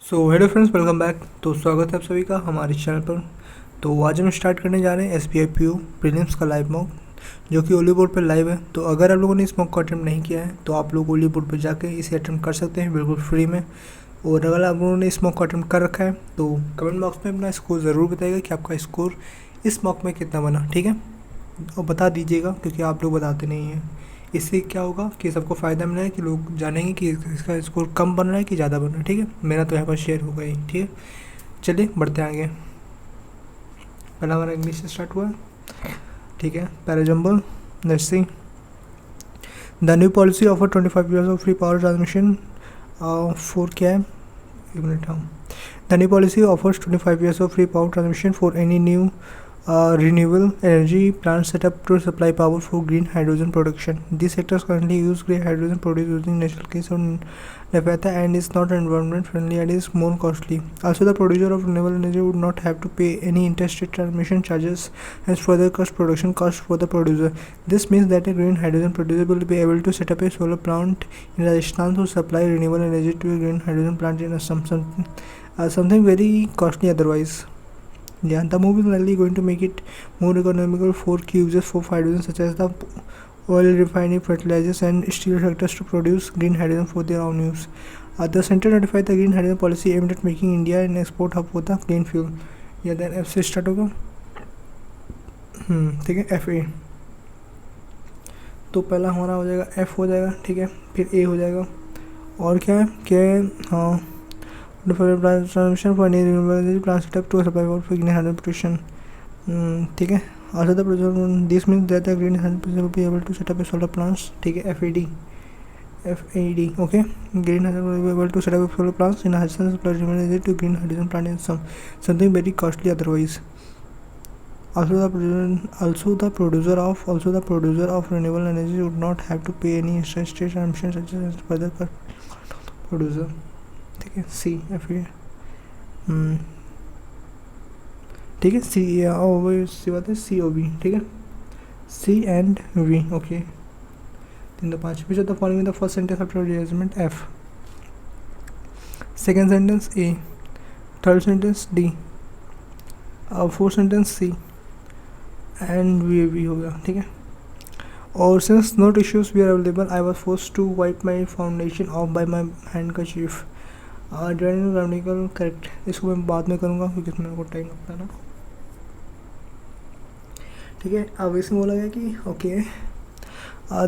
So hello friends, welcome back. तो स्वागत है आप सभी का हमारे चैनल पर। तो आज हम स्टार्ट करने जा रहे हैं SBI PO प्रीलिम्स का लाइव मॉक, जो कि ओली बोर्ड पर लाइव है। तो अगर आप लोगों ने इस मॉक को अटेम्प्ट नहीं किया है तो आप लोग ओली बोर्ड पर जाके इसे अटेम्प्ट कर सकते हैं बिल्कुल फ्री में। और अगर आप लोगों ने इस मॉक को अटेम्प्ट कर रखा है तो कमेंट बॉक्स में अपना स्कोर ज़रूर बताइएगा कि आपका स्कोर इस मॉक में कितना बना, ठीक है। और बता दीजिएगा क्योंकि आप लोग बताते नहीं हैं। इससे क्या होगा कि सबको फ़ायदा मिला है कि लोग जानेंगे कि इसका स्कोर कम बन रहा है कि ज़्यादा बन रहा है, ठीक है। मेरा तो यहाँ पर शेयर होगा ही, ठीक है। चलिए बढ़ते हैं आगे। पहला हमारा इंग्लिश से स्टार्ट हुआ, ठीक है। Parajumble, let's see. The new policy offer 25 years of free power transmission for क्या है, एक मिनट। हाँ, the new policy offers 25 years of free power transmission for any new renewable energy plant set up to supply power for green hydrogen production. These sectors currently use green hydrogen produced using natural gas or naphtha and is not environment friendly and is more costly. Also, the producer of renewable energy would not have to pay any interstate transmission charges and further cost production costs for the producer. This means that a green hydrogen producer will be able to set up a solar plant in Rajasthan to supply renewable energy to a green hydrogen plant in Assam, something very costly otherwise. Yeah, the move is likely going to make it more economical for key users for hydrogen, such as the oil refining, fertilizers, and steel sectors to produce green hydrogen for their own use. The center notified the green hydrogen policy aimed at making India an export hub for the clean fuel. Yeah, then F से start होगा। ठीक है, FA। तो पहला हमारा हो जाएगा F हो जाएगा, ठीक है। फिर A हो जाएगा। और क्या है कि हाँ, transmission for new plan setup to supply for green hydrogen production, ठीक है। Also the production, this means that the green hydrogen producer will be able to set up a solar plants, ठीक है। FAD, okay। Green hydrogen will be able to set up solar plants in Rajasthan supply energy to green hydrogen plant in something very costly otherwise. Also the producer of renewable energy would not have to pay any extra state transmission charges as further producer, ठीक है। C FA, ठीक है। सी बात है COB, ठीक है। C and V, okay. 3 2 5 which of the following the first sentence after rearrangement F, second sentence A, third sentence D, fourth sentence C and V हो गया, ठीक है। और since no tissues were available I was forced to wipe my foundation off by my handkerchief. Grammatical correct, इसको मैं बाद में करूँगा क्योंकि इसमें मेरे को टाइम लगता है ना, ठीक है। अब इसमें बोला गया कि okay,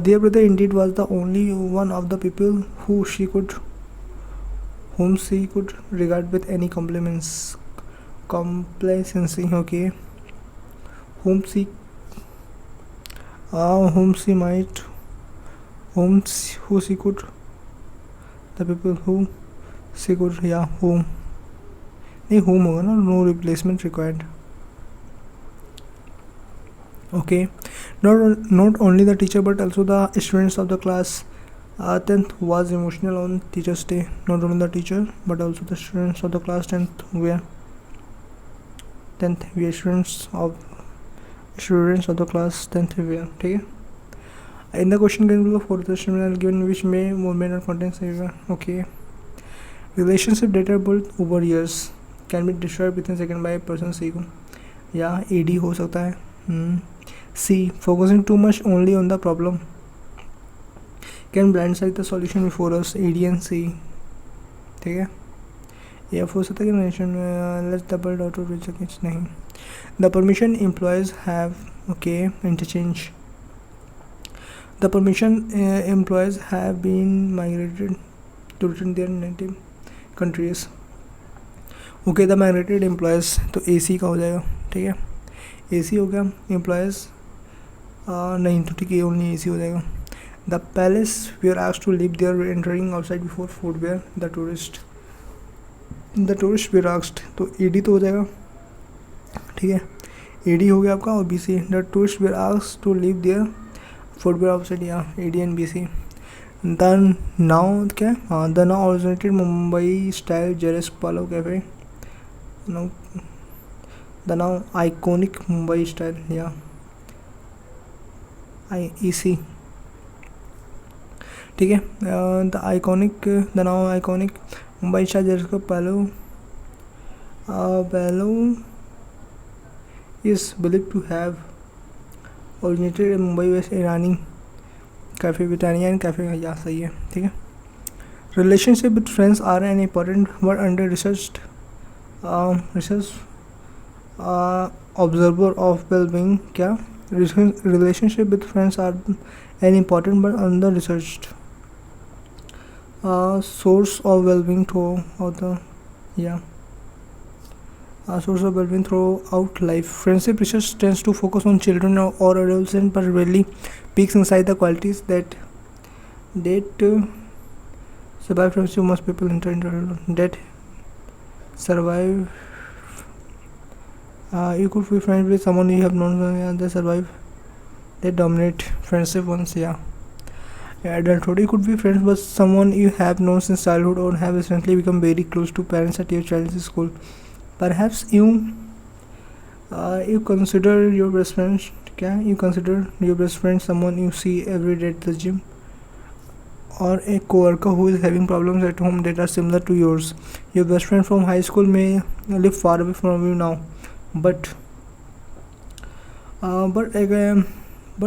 dear brother indeed was the only one of the people whom she could regard with any complacency, okay। whom she could, the people who she could, yeah, whom नहीं, whom होगा ना, no replacement required, okay। Not only the teacher but also the students of the class 10th was emotional on Teachers Day. Not only the teacher but also the students of the class 10th were students of the class 10th were, ठीक है। In the question given below, for the statement given which may or may not contain savior, okay। Relationship data built over years can be destroyed within a second by a person's ego, या AD हो सकता है। C, focusing too much only on the problem can blindside the solution before us, AD and C, ठीक है। F हो सकता है कि नेशन लेट्स डबल डॉट नहीं। The permission employees have, okay, interchange. The permission employees have been migrated to return their native countries, okay। The migrated employees तो AC का हो जाएगा, ठीक है। AC हो गया, employees नहीं तो ठीक है, ओनली AC हो जाएगा। The palace were asked to leave their entering outside before footwear the tourists were asked, तो AD तो हो जाएगा, ठीक है। AD हो गया आपका, और BC the tourists were asked to leave their footwear outside, या AD and BC। The now क्या, हाँ, the now originated Mumbai style Jerez Palav cafe, now the now iconic Mumbai style, या IEC, ठीक है। The now iconic Mumbai Shah Jessica Pallo is believed to have originated in Mumbai West Irani Cafe Britannia and Cafe या सही है ठीक है. Relationship with friends are an important but under researched observer of well-being. क्या relationship with friends are an important but under researched source of well-being throughout life. Friendship research tends to focus on children or adolescents, but rarely peeks inside the qualities that survive friendship. Most people enter into that survive. You could be friends with someone you have known, they survive. They dominate friendship once, adulthood. You could be friends with someone you have known since childhood or have recently become very close to parents at your child's school. Perhaps you consider your best friend. You consider your best friend someone you see every day at the gym, or a coworker who is having problems at home that are similar to yours. Your best friend from high school may live far away from you now, but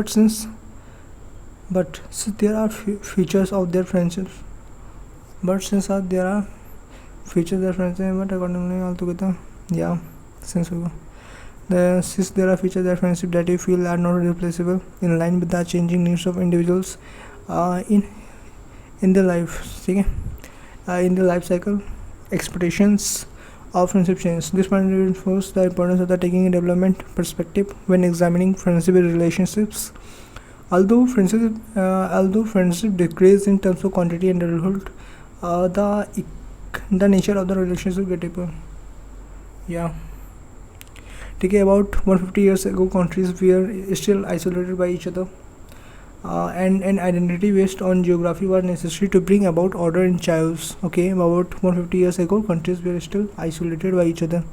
since there are features of their friendships, but accordingly altogether, since there are features of friendship that you feel are not replaceable, in line with the changing needs of individuals in their life, in the life cycle, expectations of friendship change. This point reinforces the importance of the taking a development perspective when examining friendship relationships. Although friendship decreases in terms of quantity and adulthood, the nature of the relationship get deeper. About 150 years ago, countries were still isolated by each other, and an identity based on geography was necessary to bring about order in chaos. About 150 years ago, countries were still isolated by each other,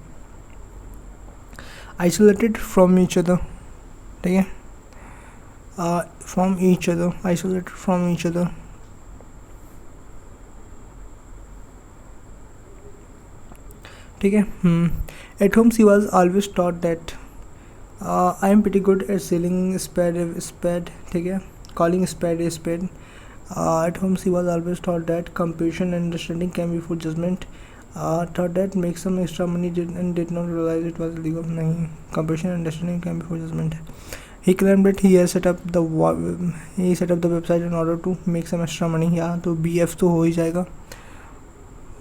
isolated from each other. Isolated from each other. At home, she was always taught that I am pretty good at selling spade. Calling a spade a spade. At home, she was always taught that compassion and understanding came before judgment. Thought that make some extra money and did not realize it was illegal. Compassion and understanding came before judgment. He claimed that he has set up the website in order to make some extra money. तो BF तो हो ही जाएगा,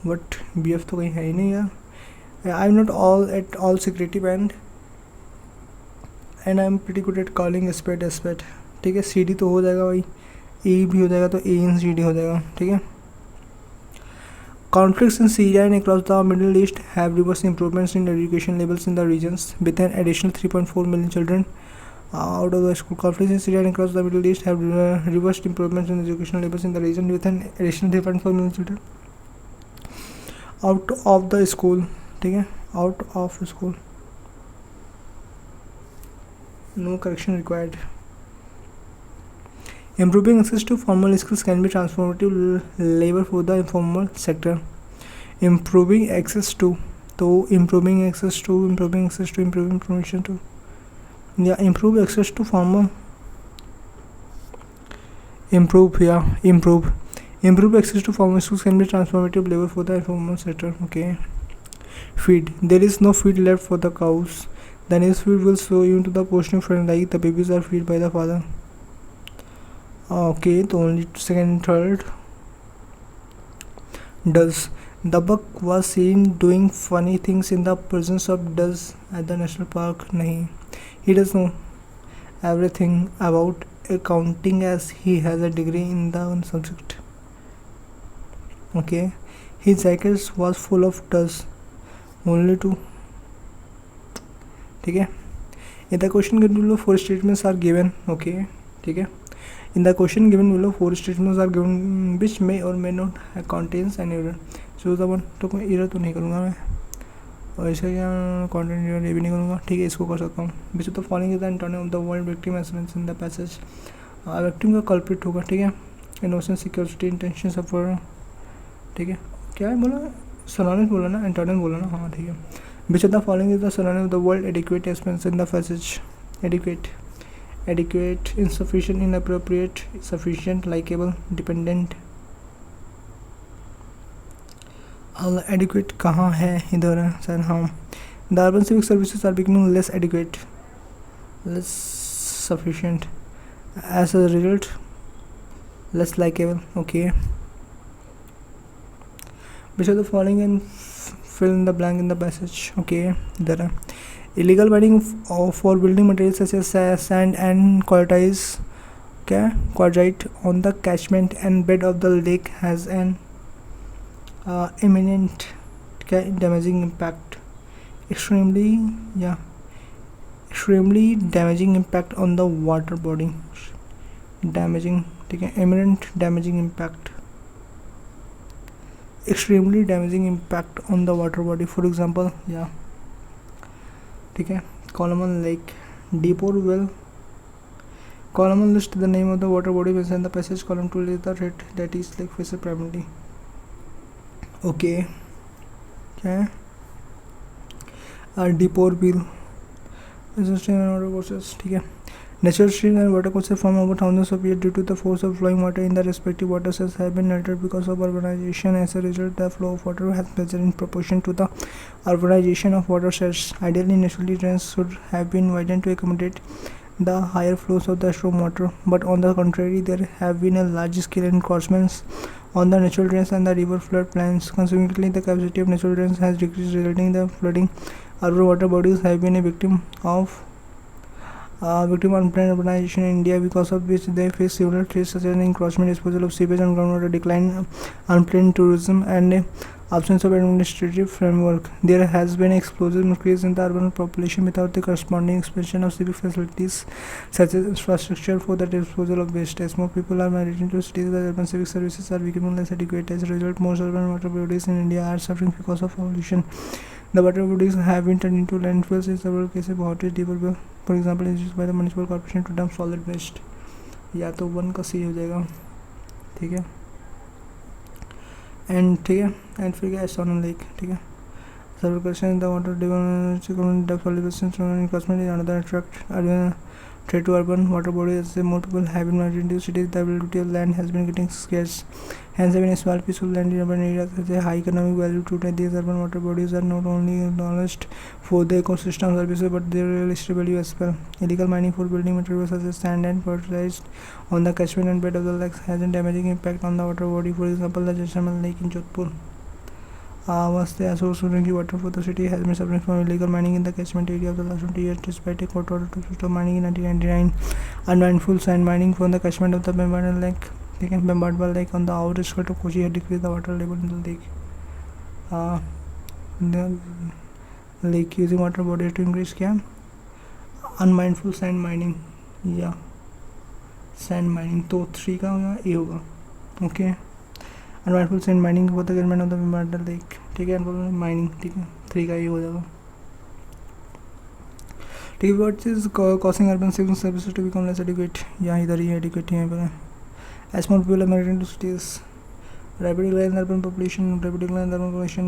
but BF तो कहीं है ही नहीं यार. I'm not at all secretive and I'm pretty good at calling a spade a spade. ठीक है, CD तो हो जाएगा भाई, E भी हो जाएगा तो A in CD हो जाएगा. ठीक है. Conflicts in Syria and across the Middle East have reversed improvements in education levels in the regions, with an additional 3.4 million children out of the school. Conflicts in Syria and across the Middle East have reversed improvements in education levels in the region, with an additional 3.4 million children out of the school. Out of school. No correction required. Improving access to formal skills can be transformative labor for the informal sector. Improving access to improving information to improve access to formal improve access to formal schools can be transformative labor for the informal sector. Feed. There is no feed left for the cows. The next feed will show you into the posting front like the babies are fed by the father. So only second and third. Does. The buck was seen doing funny things in the presence of does at the national park. Nahi. He does know everything about accounting as he has a degree in the subject. His jacket was full of dust. Only two. In the question given below, 4 statements are given. In the question given below, 4 statements are given which may or may not contains an error. Choose the one. तो कोई error तो नहीं करूँगा मैं, और ऐसे क्या content error ये भी नहीं करूँगा. ठीक है, इसको कर सकता हूँ. Which of the following is the antonym of the word victim as mentioned in the passage. victim का culprit होगा. ठीक है, innocence, security, intention, suffer. ठीक है, क्या है बोला, सिनोनिम्स बोला ना, एंटोनिम बोला ना, हाँ ठीक है। Which of the following is the synonym of the word adequate expense in the passage? Adequate, adequate, insufficient, inappropriate, sufficient, likeable, dependent। Adequate कहाँ है, इधर है सर, हाँ। The urban civic services are becoming less adequate, less sufficient, as a result less likeable, okay. Which of the following and fill in the blank in the passage, okay। इधर है illegal mining for building materials such as sand and quartzite on the catchment and bed of the lake has an imminent damaging impact, extremely damaging impact on the water body, damaging, ठीक है, imminent damaging impact, extremely damaging impact on the water body, for example, ठीक है। Coleman Lake, Deepor Well, Coleman list the name of the water body mentioned in the passage, column 2 is the rate that is lake faces primarily, okay। क्या है, Deepor Well existing and water courses, ठीक है। Natural streams and water courses formed over thousands of years due to the force of flowing water in the respective watersheds have been altered because of urbanization. As a result, the flow of water has measured in proportion to the urbanization of watersheds. Ideally, naturally drains should have been widened to accommodate the higher flows of the storm water, but on the contrary, there have been a large-scale encroachments on the natural drains and the river flood plains. Consequently, the capacity of natural drains has decreased, resulting in the flooding. Urban water bodies have been a victim of unplanned urbanization in India, because of which they face several threats such as encroachment, disposal of sewage and groundwater, decline, unplanned tourism, and absence of administrative framework. There has been an explosive increase in the urban population without the corresponding expansion of civic facilities such as infrastructure for the disposal of waste. As more people are migrating to cities, the urban civic services are becoming less adequate. As a result, most urban water bodies in India are suffering because of pollution. The water bodies have been turned into landfills in several cases. Water Deepor Well, for example, is used by the municipal corporation to dump solid waste। या तो 1 का सी हो जाएगा, ठीक है। And ठीक है, and फिर क्या, एस्टोनन लेक, ठीक है। Server question, the water development investment is another threat to urban water bodies. As more people have been migrating to cities, the availability of land has been getting scarce. Hence, even a small piece of land in urban areas has a high economic value today. These urban water bodies are not only acknowledged for their ecosystem services, but their real estate value as well. Illegal mining for building materials such as sand and fertilized on the catchment and bed of the lakes has a damaging impact on the water body. For example, the Jaisalmer Lake in Jodhpur was the source of drinking water for the city, has been suffering from illegal mining in the catchment area of the last 20 years, despite a court order to stop mining in 1999. Unmindful sand mining from the catchment of the Bambadwa Lake, Bambadwa Lake on the outskirts of Kochi, had decreased the water level in the lake. The lake using water bodies to increase क्या, unmindful sand mining, या sand mining, तो 3 का होगा, A होगा, okay. Unmindful sand mining for the government of the बम्बाडा lake, ठीक है। Mining, ठीक है, 3 का ये हो जाएगा, ठीक है। What is causing urban civil services to become less adequate, यहाँ इधर ही एडिक्वेट यहाँ पर है। As more people are migrating to cities, rapid decline in urban population,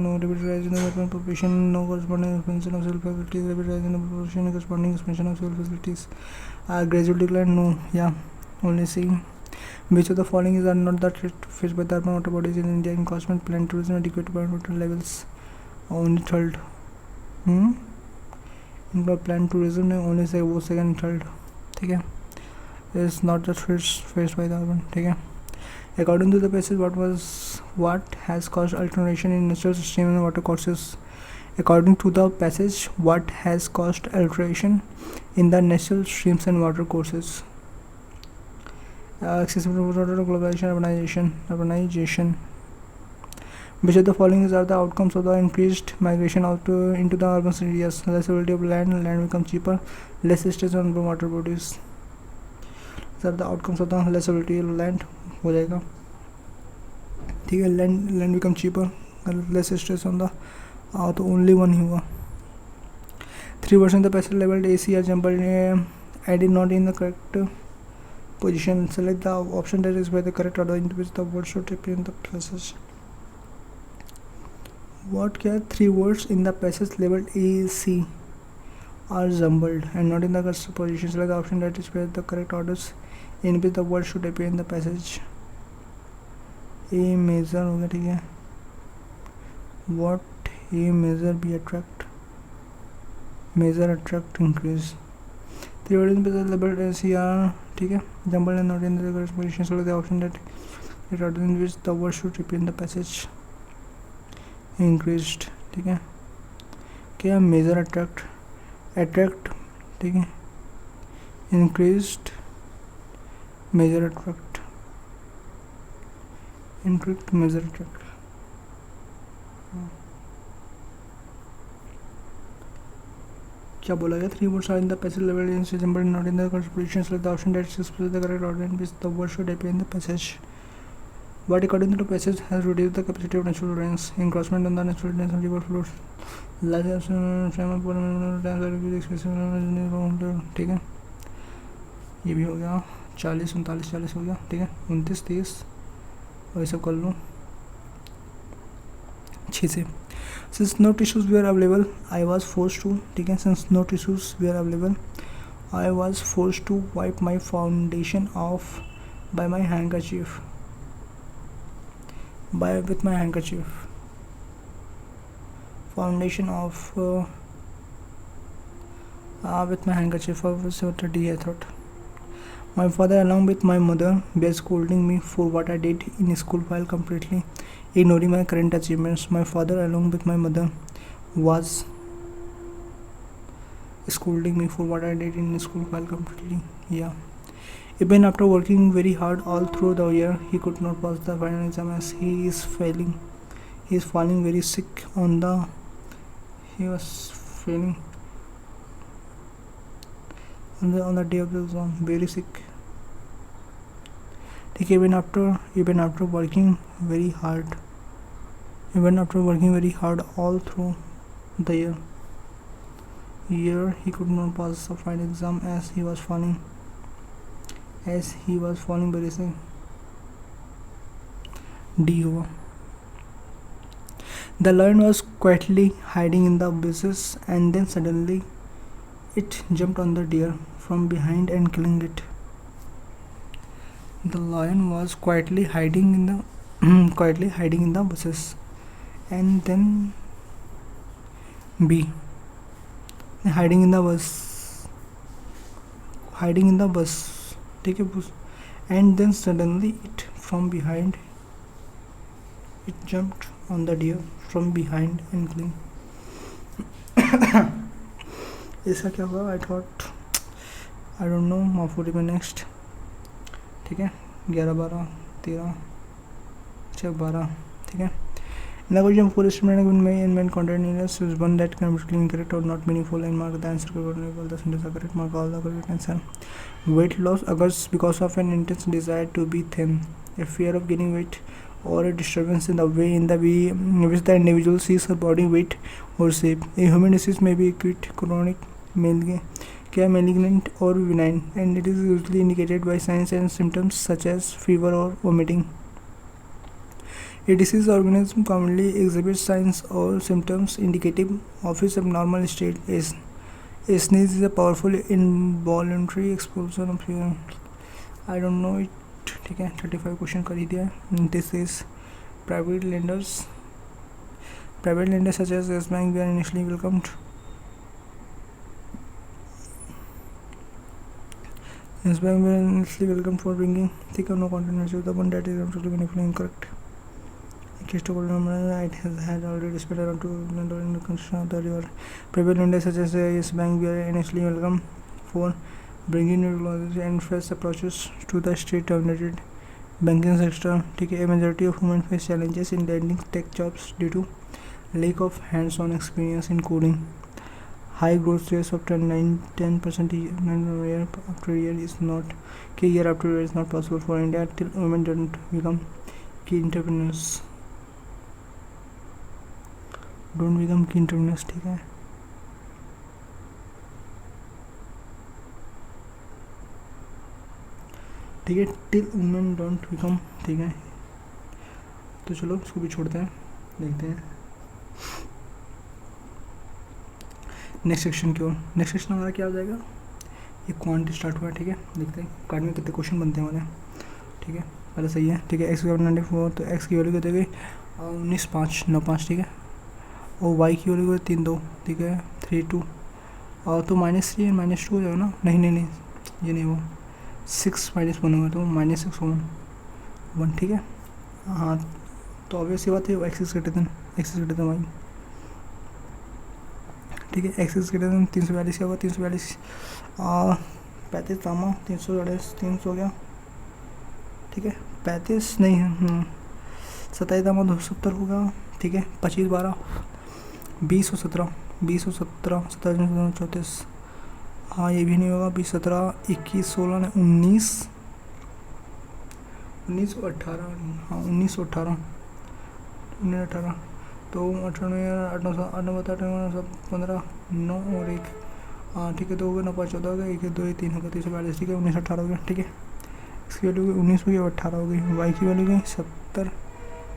no rapid rise in urban population, no corresponding expansion of civil facilities, rapid rise in urban population, corresponding expansion of civil facilities, gradual decline, no, only C. Which of the following is not the threat faced by the urban water bodies in India? Encroachment, planned tourism, adequate water levels, only third. Planned tourism ने only से वो second third, ठीक है, is not the threats faced by the urban, ठीक है। According to the passage, what has caused alteration in natural system and water courses? According to the passage, what has caused alteration in the natural streams and water courses? Excessive water, globalization, urbanization. Which of the following are the outcomes of the increased migration into the urban areas? Less availability of land becomes cheaper, less stress on water bodies. These are the outcomes of the less availability of land, हो जाएगा, ठीक है। Land become cheaper, less stress on the, तो only 1 ही होगा। 3% the passage level AC are jumbled added not in the correct position. Select the option that is by the correct order in which the word should appear in the passage. What क्या 3 words in the passage labeled A, C are jumbled and not in the correct position. Select the option that is where the correct orders in which the word should appear in the passage. A measure हो गया, ठीक है. What A measure B attract? Measure attract increase. 3 words in the passage labeled A, C are, ठीक है, jumbled and not in the correct position. Select the option that it order in which the word should appear in the passage. Increased, ठीक है. क्या major attract, attract, ठीक है. Increased, major attract, increased, major attract. क्या बोला गया? 3 words are in the passage labeled in C jumbled not in the correct position. Select the option that expresses the correct order in which the word should appear in the passage. But according to the passage has reduced the capacity of natural rains, encroachment on the natural drains and river flows, large ठीक है. ये भी हो गया. 40, 39, 40 हो गया, ठीक है. 29, 30 और ये सब कर लूँ 6 से. Since no tissues were available, I was forced to, ठीक है. Since no tissues were available, I was forced to wipe my foundation off by my handkerchief. With my handkerchief. Foundation off with my handkerchief. Was 30, I thought. My father, along with my mother, were scolding me for what I did in school while completely ignoring my current achievements. My father, along with my mother, was scolding me for what I did in school while completely. Yeah. Even after working very hard all through the year, he could not pass the final exam as he is failing. He is falling very sick on the. He was failing on the day of the exam, very sick. ठीक है. Even after working very hard all through the year, he could not pass the final exam as he was falling very sick. D हुआ. The lion was quietly hiding in the bushes and then suddenly it jumped on the deer from behind and killing it. The lion was quietly hiding in the bushes and then B hiding in the bus, ठीक है. And then suddenly it from behind it jumped on the deer from behind and killing. ऐसा क्या हुआ? I don't know. माफ में next, ठीक है. 11, 12, 13, 12, ठीक है. In the question, 4 statements given may and may contain errors. Choose one that can be incorrect or not meaningful and mark the answer correct. All the sentences are correct. Mark all the correct answer. Weight loss occurs because of an intense desire to be thin, a fear of gaining weight, or a disturbance in the way which the individual sees her body weight or shape. A human disease may be acute, chronic, malignant, or benign, and it is usually indicated by signs and symptoms such as fever or vomiting. A diseased organism commonly exhibits signs or symptoms indicative of its abnormal state. A sneeze is a powerful involuntary expulsion of urine. I don't know it. ठीक है. 35 question कर ही दिया. This is private lenders such as Yes Bank were initially welcomed. Yes Bank were initially welcomed for bringing thick or no content message. The one that is absolutely incorrect. It has had already spent around $2 million in the construction of the river. Private lenders such as Yes Bank were initially welcome for bringing new technology and fresh approaches to the state-dominated banking sector. A majority of women face challenges in landing tech jobs due to lack of hands-on experience in coding. High growth rates of 10% year after year is not possible for India till women don't become key entrepreneurs. ठीक है. ठीक है. Till women don't become, ठीक है. तो चलो इसको भी छोड़ते हैं, देखते हैं नेक्स्ट सेक्शन की ओर। नेक्स्ट सेक्शन हमारा क्या हो जाएगा, ये क्वांटिटी स्टार्ट हुआ है। ठीक है, देखते हैं कार्ड में कितने क्वेश्चन बनते हैं हमारे। ठीक है, पहले सही है। ठीक है, एक्स की वैल्यू 94, तो एक्स की वैल्यू कितनी गई 19 5 9 5। ठीक है, और वाई की वैल्यू गई 3 2। ठीक है, 3 2, और तो -3 -2 हो जाएगा ना। नहीं नहीं नहीं, ये नहीं वो 6 -1 होगा, तो -6 1। ठीक है, हाँ तो ऑब्वियस ही बात है एक्सिस ग्रेटर देन वाई। ठीक है, एक्सिस ग्रेटर देन 342 क्या होगा 342 35 तामा 300 हो गया। ठीक है, 35 नहीं है 27 तामा 270 होगा। ठीक है, 25 12 20 और 17 20 और 17 17 34। हाँ ये भी नहीं होगा, 20 17 21 16 ने 19 19 और 18। हाँ 19 और 18 18, तो 15 9 और 1। हाँ ठीक है, 2 हो गया 9 5 14 हो गया, 1 2 3 हो गया 342। ठीक है, 19 18 हो गया। ठीक है, इसकी वैल्यू 19 हो गई और 18 हो गई। वाई की वैल्यू गई 70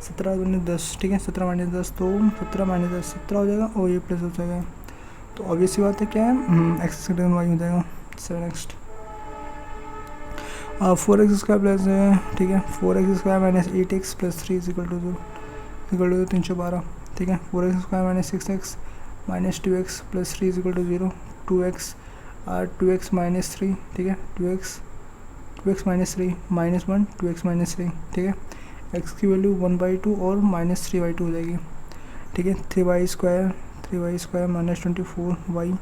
17 10। ठीक है, 17 -10 तो 17 -10 17 हो जाएगा, और ये प्लस हो जाएगा। तो ऑब्वियस सी बात है क्या है, एक्स ग्रेटर देन वाई हो जाएगा। 7 नेक्स्ट 4x² प्लस है। ठीक है, 4x² - 8x + 3 = 0 = 312। ठीक है, 4x² - 6x - 2x + 3 = 0 2x 2x - 3। ठीक है, 2x -3 -1 2x - 3। ठीक है, x की वैल्यू 1/2 और -3/2 हो जाएगी। ठीक है, 3y² - 24y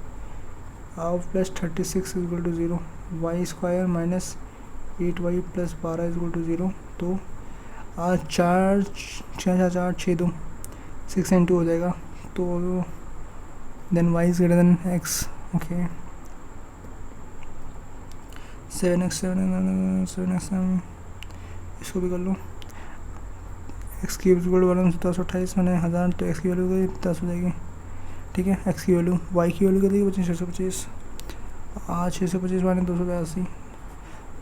+ 36 = 0 y² - 8y + 12 = 0। तो 4 6 4 6 2 6 and 2 हो जाएगा। तो then y is greater than x। Okay 7x इसको भी कर लो। एक्स की वैल्यू 1028 मैंने 1000, तो एक्स की वैल्यू गई 10 हो जाएगी। ठीक है, एक्स की वैल्यू वाई की वैल्यू कितनी 625 625 माने 282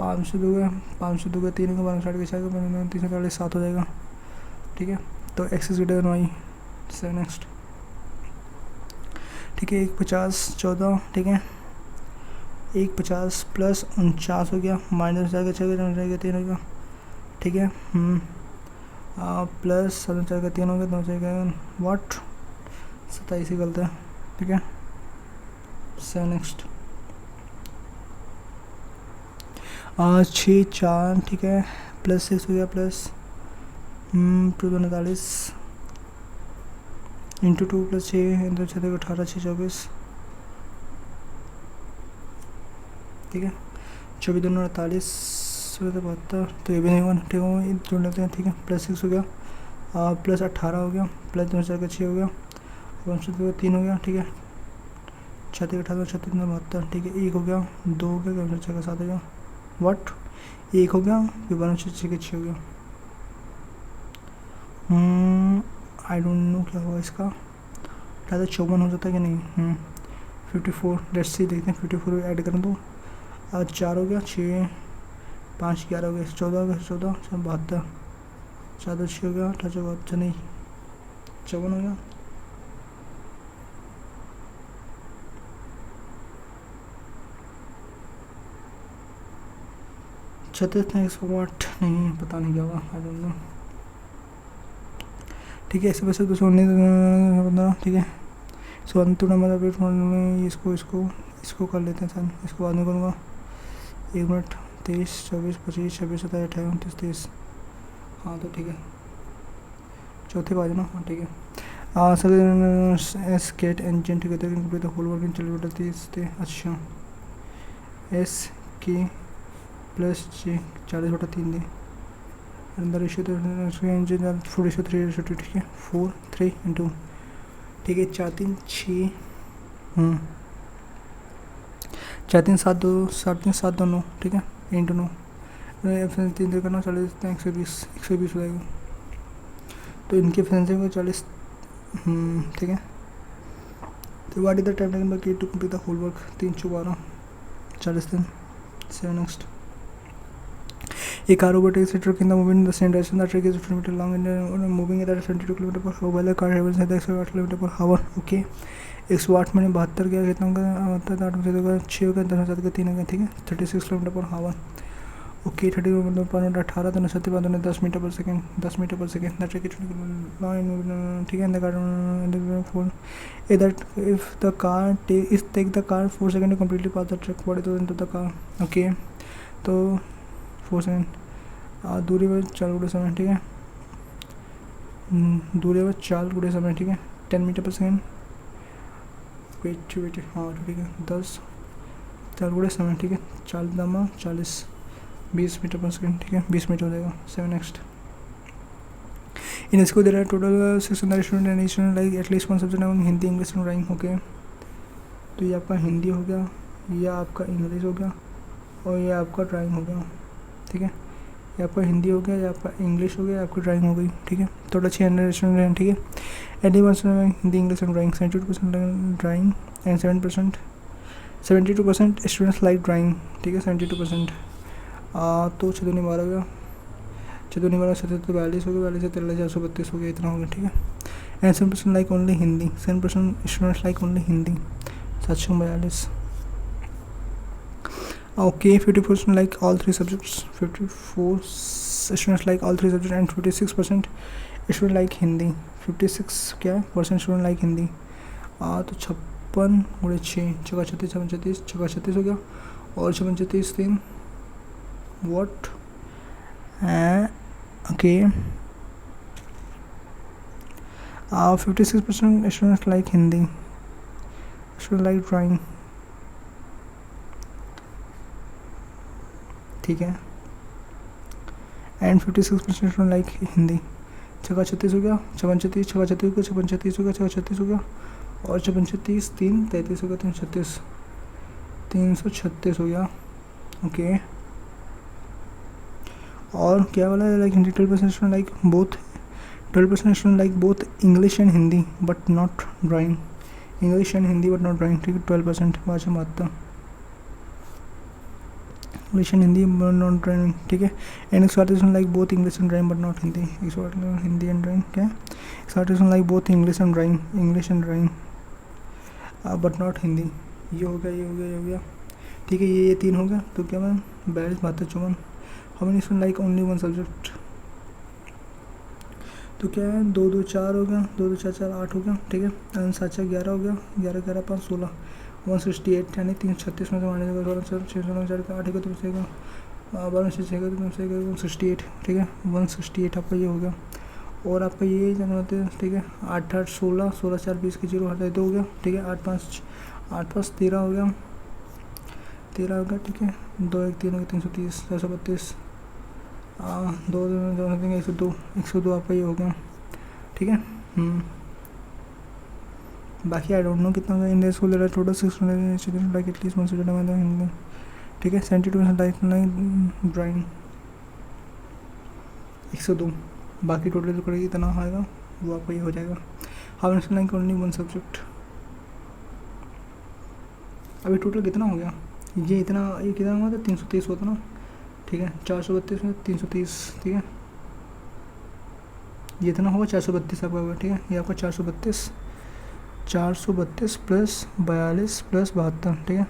502 है 502 का 3 का 12 के 4 का 340 7 हो जाएगा। ठीक है, तो X is greater than Y. 7 next. ठीक है, 150 14। ठीक है, 150 + 49 हो गया, माइनस जाएगा 6 3 हो गया। ठीक है, प्लस 4 का 3 हो गया, 2 जाएगा वाट 27 ही गलत है। ठीक है, 7 नेक्स्ट 6 4। ठीक है, +6 हो गया, प्लस 2 49 इंटू 2 + 6 2 6 18 6 24। ठीक है, 24 2 48 72। तो ये भी नहीं हुआ। ठीक है, जोड़ लेते हैं। ठीक है, +6 हो गया, प्लस 18 हो गया, प्लस 2 4 का 6 हो गया, 3 हो गया। ठीक है, 36 18 36 72। ठीक है, 1 हो गया, 2 हो गया, 6 का 7 हो गया। व्हाट 1 हो गया, फिर 12 6 का 6 हो गया। आई डोंट नो क्या हुआ इसका, ज़्यादा 54 हो जाता है कि नहीं। 54 लेट्स सी, देखते हैं 54 ऐड कर दो। 4 हो गया, 6 5 11 हो गया, 14 हो गया, 14 72 4 2 6 हो गया, 18 अच्छा नहीं 54 हो गया। छत्तीस नहीं 108 नहीं, पता नहीं क्या हुआ, आई डोंट नो। ठीक है, ऐसे वैसे 219। ठीक है, इसको कर लेते हैं सर, इसको बाद में करूँगा। 1 मिनट 23 24 25 26 27 28 29 30। हाँ तो ठीक है, चौथे बाजू ना। हाँ ठीक है, sir as gate engine together complete the whole work in 30 थे। अच्छा एस की प्लस जी 40/3 दे अंदर रेशियो तो इंजन 4:3 ठीक है, 4 3 इंटू। ठीक है, 4 3 6 4 3 7 2 7 3 7 2 9। ठीक है, इंटू 9 3 3 करना 40 120 हो जाएगा। तो इनकी एफिशिएंसी को 40। ठीक है, तो what is the time taken by K to complete the whole work 312 40 दिन। 7 next A car overtakes a truck in the moving in the same direction. The truck is 50 meters long and moving at 72 km per hour, while the car travels at 108 km per hour. Okay. 108 मैंने 72 क्या कितना होगा, 8 में होगा 6 होगा, 10 में 3 होगा, ठीक है, 36 किलोमीटर पर हावर. ओके 30 मतलब 18 तो 7 बाद 10 metre per second, 10 metre per second. That truck ठीक है. For that if the car take the car 4 second to completely pass the truck. What is the car. Okay तो 4 सेकेंड. दूरी पर 4 गुणे समय, ठीक है, दूरी पर 4 गुणे समय, ठीक है, 10 मीटर पर सेकेंड. वेट हाँ ठीक है, 10 4 गुणे समय, ठीक है, 40 20 मीटर पर सेकेंड, ठीक है, 20 मीटर हो जाएगा. 7 नेक्स्ट. इन इसको दे रहा है total 600 student and student like at least one subject है Hindi English and drawing. Okay तो ये आपका हिंदी हो गया, ये आपका इंग्लिश हो गया और ये आपका ड्राइंग हो गया. ठीक है, ये आपका हिंदी हो गया, ये आपका इंग्लिश हो गया, आपकी ड्राइंग हो गई. ठीक है, टोटल 600 स्टूडेंट हैं. ठीक है, 81% Hindi English and drawing, 72% drawing and 72% students like drawing. ठीक है, 72%. तो 6 दूनी 12 हो गया, 6 दूनी 12 7 तो 42 हो गया, 42 से 13 432 हो गया, इतना हो गया. ठीक है, and 7% like only Hindi, 7% students like only Hindi, 742. Okay 54% like all 3 subjects, 54 students like all 3 subject and 56% student like Hindi. 56 क्या है परसेंट स्टूडेंट लाइक हिंदी. तो 56 गुणे 6 6 36 36 6 36 हो गया और 36 3 what okay 56% students like Hindi, students like drawing. ठीक है, एंड 56% स्टूडेंट लाइक हिंदी. 6 36 हो गया, 36 6 36 हो गया, 36 हो गया, 6 36 हो गया और 36 3 33 हो गया, 336 हो गया. ओके और क्या वाला है like Hindi. 12% student like both, 12% student like both English and Hindi but not drawing, English and Hindi but not drawing. ठीक है, 12% भाषा मात्रा English and Hindi but not drawing. ठीक है, and 138% like both English and drawing but not Hindi. 138 Hindi and drawing क्या है, 138% like both English and drawing, English and drawing but not Hindi. ये हो गया, ये हो गया, ये हो गया. ठीक है, ये 3 हो गया. तो क्या ma'am 42 72 54. How many student like only one subject. तो क्या है 2 2 4 हो गया, 2 2 4 4 8 हो गया. ठीक है, 7 4 11 हो गया, 11 11 5 16, 168 यानी 336 में से माने 6 8 का तुम से 12 से 6 का तुम से 168. ठीक है, 168 आपका ये हो गया. और आपका ये क्या कहते हैं. ठीक है, 8 8 16 16 4 20 की 0 हटा 2 हो गया. ठीक है, 8 5 13 हो गया, 13 हो गया. ठीक है, 2 1 3 हो गया, 330 432 2 102 102 आपका ये हो गया. ठीक है, बाकी आई डोंट नो कितना होगा. इंडिया स्कूल दे रहा है टोटल 600 लाइक एटलीस्ट 1 सब्जेक्ट में हिंदी. ठीक है, 72% लाइक ड्राइंग, 102. बाकी टोटल जो करेगी इतना आएगा वो आपका ये हो जाएगा. How many like only one subject. अभी टोटल कितना हो गया, ये इतना, ये कितना हुआ था 330 हुआ था ना. ठीक है, 432 में 330. ठीक है, ये इतना होगा 432 आपका होगा. ठीक है, ये आपका 432 प्लस 42 प्लस 72. ठीक है,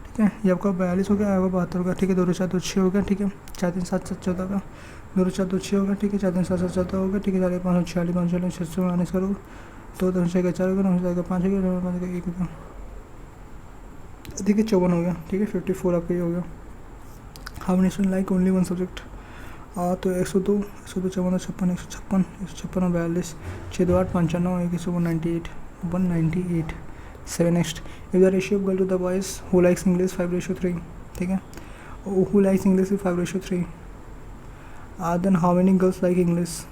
ठीक है, ये आपका 42 हो गया, आपका 72 हो गया. ठीक है, 2 4 2 6 हो गया. ठीक है, 4 3 7 7 14 का 2 4 2 6 हो गया. ठीक है, 4 3 7 7 14 हो गया. ठीक है, 4 5 46 5 600 माइनस करो तो 2 6 4 हो गया, 9 6 5 हो गया, 5 का 1 हो गया. ठीक है, 54 हो गया. ठीक है, 54 आपका ये हो गया. How many student like only one subject. तो 102 54 56 156 156 और 42 6 2 8 95 198 198. 7 next. If the ratio of girl to the boys who likes English 5:3. ठीक है, who likes English 5:3. Then how many girls like English.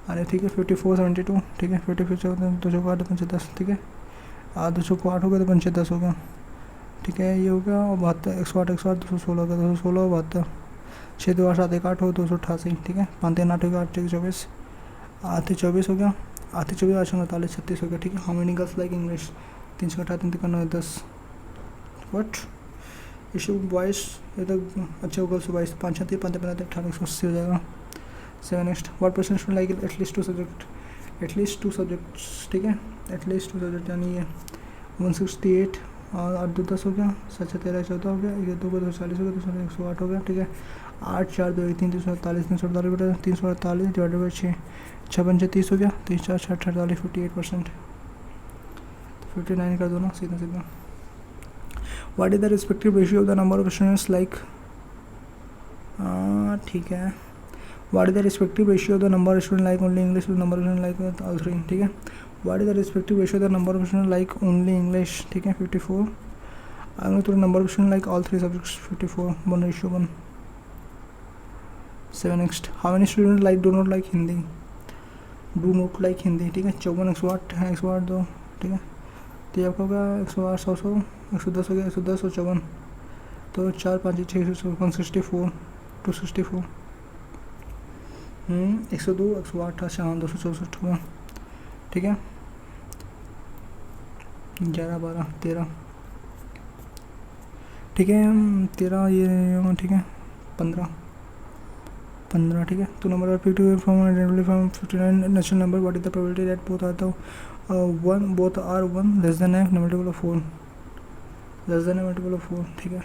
अरे ठीक है, 54 72. ठीक है, 54 2 को 8 5 10. ठीक है, 2 को 8 हो गया तो 5 10 हो गया. ठीक है, ये हो गया. और 72 108 108 216 हो गया, 216 और 72 6 2 8 7 1 8 हो 288. ठीक है, 5 3 8 हो गया, 8 3 24 8 24 हो गया, 8 24 8 39 36 हो गया. ठीक है, how many girls like English. 3 18 3 9 10 what ratio 22 ये तक अच्छा होगा। 22 5 6 5 15 18 180 हो जाएगा। 7 next what person should like at least 2 subject, at least 2 subjects, ठीक है, एटलीस्ट 2 सब्जेक्ट यानी ये 168 और 8 2 10 हो गया, 7 6 13 14 हो गया, 1 2 240 हो गया, 2 108 हो गया, ठीक है। 8 4 2 1 3 348 348 बटा 348 डिवाइडेड बाई 6 6 5 30 हो गया, 3 4 6 48 58%, 59 कर दो ना सीधा सीधा। What is the respective ratio of the number of students like, ठीक है, what is the respective ratio of the number of student like only English, number of student like all three, ठीक है। What is the respective ratio of the number of student like only English, ठीक है 54, और number of student like all three subjects 54 1:1। 7 next how many student like do not like Hindi, do not like Hindi, ठीक है 54 108 2, ठीक है। तो ये आपका होगा 108 100 100 110 हो गया, 110 और 54, तो 4 5 6 164 264, 102 108 अच्छा हाँ 264 हुआ, ठीक है। 11 12 13, ठीक है 13 ये, ठीक है 15 15, ठीक है। तो number 50 from 59 natural number, what is the probability that both are the 1 less than a multiple of 4, less than a multiple of 4, ठीक है।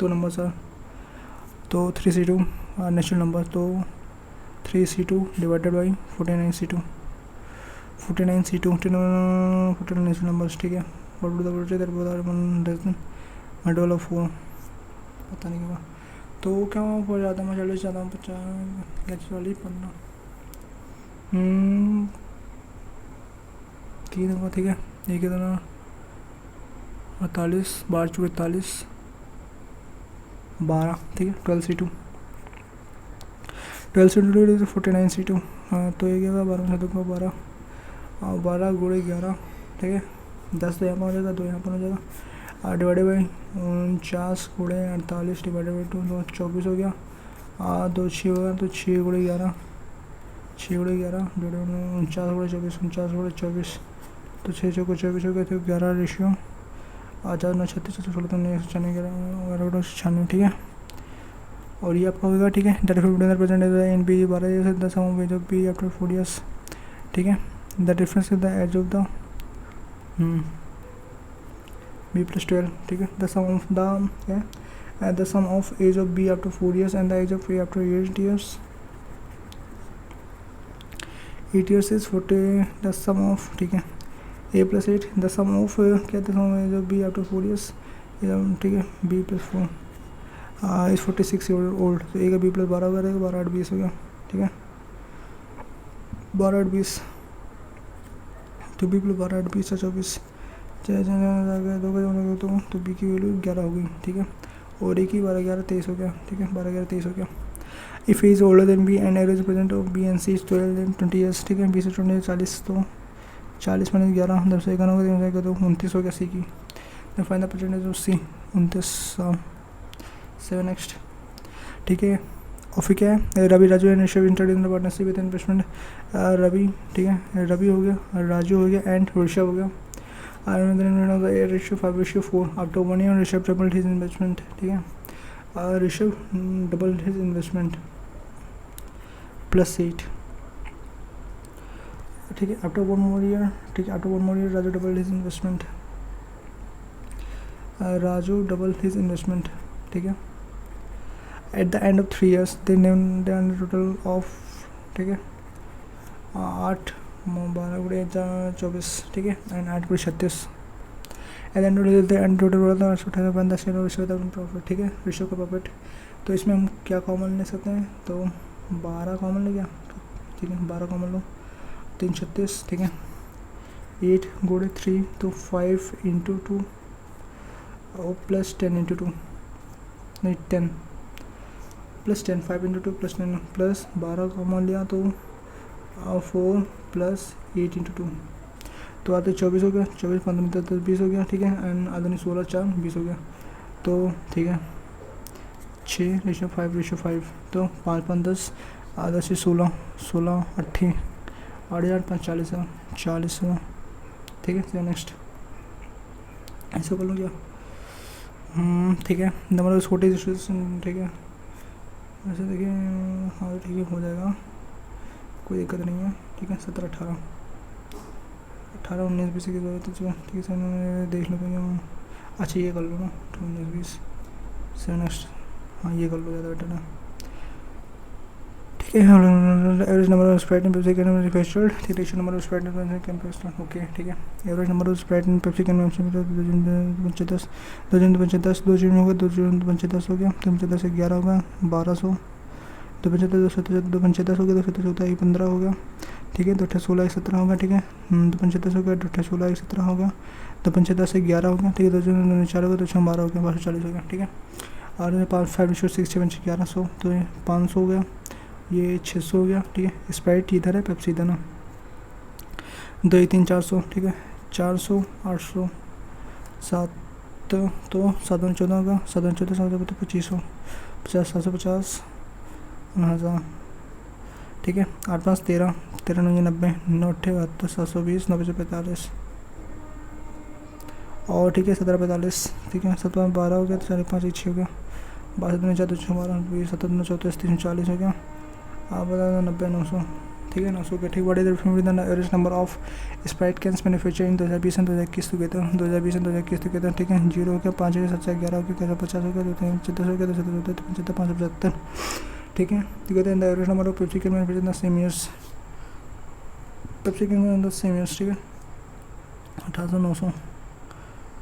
तो नंबर्स आर, तो 3C2 नेचुरल नंबर, तो 3C2 divided by 49C2 49 natural numbers, ठीक है। What would the probability that both are 1 less than multiple of 4, पता नहीं क्या। तो क्या हो जाता है, मैं 40 जाता हूँ 50 40 15 3 होगा, ठीक है। ये कितना 48 12 44 12, ठीक है 12C2 49C2, हाँ तो ये क्या होगा 12 से 2 12 और 12 गुणे 11, ठीक है 10 तो यहाँ पर हो जाएगा, 2 यहाँ पर हो जाएगा, डिवाइडेड बाई 49 गुणे 48 डिवाइडेड बाई 2 24 हो गया, 2 6 हो गया, तो 6 गुणे 11 डिवाइडेड 49 गुणे 24 49 गुणे 24, तो 6 चौको 24 हो गया, तो 11 रेशियो 4 9 36 16 तो 11 96, ठीक है। और ये आपका होगा, ठीक है। That 50% and B 12 years the sum of age of B after 4 years, ठीक है। The difference is the age of the b plus 12, ठीक है। The sum of the sum of age of b after 4 years and the age of a after 8 years 8 years is 40, the sum of, ठीक है a plus 8, the sum of क्या the sum age of b after 4 years, ठीक है b plus 4 is 46 year old, तो a का b plus 12 हो गया, 12 8 20 हो गया, ठीक है 12 8 20, तो b plus 12 8 20 24, तो बी की वैल्यू 11 हो गई, ठीक है। और ए की 12 11 23 हो गया, ठीक है 12 11 23 हो गया। If is older than B and average present of B and C is 12 then 20 years, ठीक है 20 से 20 40, तो 40 माइनस 11 10 से 11 हो गया, तो 29 हो गया सी की। Then find the percentage of C 29 7 next, ठीक है। और फिर क्या है Ravi Raju and Rishabh entered in the partnership with investment, Ravi, ठीक है रवि हो गया, राजू हो गया एंड ऋषभ हो गया। Ratio 5:4 after 1 year Rishabh doubled his investment, ठीक है ऋषभ डबल्ड हिज इन्वेस्टमेंट +8, ठीक है। आफ्टर 1 more year, ठीक है after 1 more year Raju doubled his investment, Raju double his investment, ठीक है। At the end of 3 years they total of, ठीक है 8 12 गुणे 24, ठीक है एंड 8 गुणे 36, एंड टोटल बोला था 18 15 प्रॉफिट, ठीक है ऋषभ का प्रॉफिट। तो इसमें हम क्या कॉमन ले सकते हैं, तो 12 कॉमन ले गया, ठीक है 12 कॉमन लो, 3 36, ठीक है 8 गुणे 3 तो 5 × 2 और प्लस 10 × 2 नहीं 10 प्लस 10 5 × 2 प्लस 10 प्लस 12 कॉमन लिया तो 4 प्लस 8 × 2, तो आते 24 हो गया, 24 15 10 20 हो गया, ठीक है एंड आधे 16 4 20 हो गया, तो ठीक है 6:5 तो 5 5 10 आधा से 16 16 8 8 5 40, ठीक है। नेक्स्ट ऐसे कर लो क्या ठीक है, नंबर ऑफ स्कूटी, ठीक है, वैसे देखिए हाँ ठीक है, हो जाएगा, कोई दिक्कत नहीं है। ठीक है, 17 18 18 19 20 की जरूरत है, ठीक है सर देख लो भैया। अच्छा ये कर लो ना, 19 20 7 नेक्स्ट, हाँ ये कर लो, ज़्यादा बेटर ना। ठीक है, average number of Sprite and Pepsi can manufactured, ठीक है, number of Sprite and Pepsi can manufactured, okay ठीक है। Average number of Sprite and Pepsi can manufactured 2 10 2 zero हो गया, 2 जीरो 10 हो गया, 2 10 11 होगा, 1200, 2 75 2 10 हो गया, 2 17 15 हो गया, ठीक है, 2 16 17 होगा, ठीक है, 2 10 हो गया, 2 16 17 होगा, 2 10 11 हो गया, ठीक है, 2 4 होगा, 2 6 12 हो गया, 1240 हो गया, ठीक है। और 5 6 7 1100, तो 500 हो गया, ये 600 हो गया, ठीक है। स्प्राइट इधर है, पेप्सी इधर ना, 2 3 400, ठीक है, 400 800 7, तो 7 14 होगा, 7 14 7 2500, 50 750 1000, ठीक है, 8 5 13 13 9 90 9 78 720 90 45, और ठीक है 17 45, ठीक है, 7 12 हो गया, तो 4 5 6 हो गया, 12 2 4 2 12 20 7 2 34 340 हो गया, आप बता दो 90 900, ठीक है 900 के, ठीक। What is the average number of Sprite cans manufacture in 2020 and 2021 together, 2020 and 2021 together, ठीक है। 0 हो गया, 5 हो गया, 7 11 हो गया, 50 हो गया, 2 3 14 हो गया, 2 17 75 575, ठीक है। Together in the average number of Pepsi can manufacture in the same years, Pepsi can in the same years, ठीक है, 1800 900,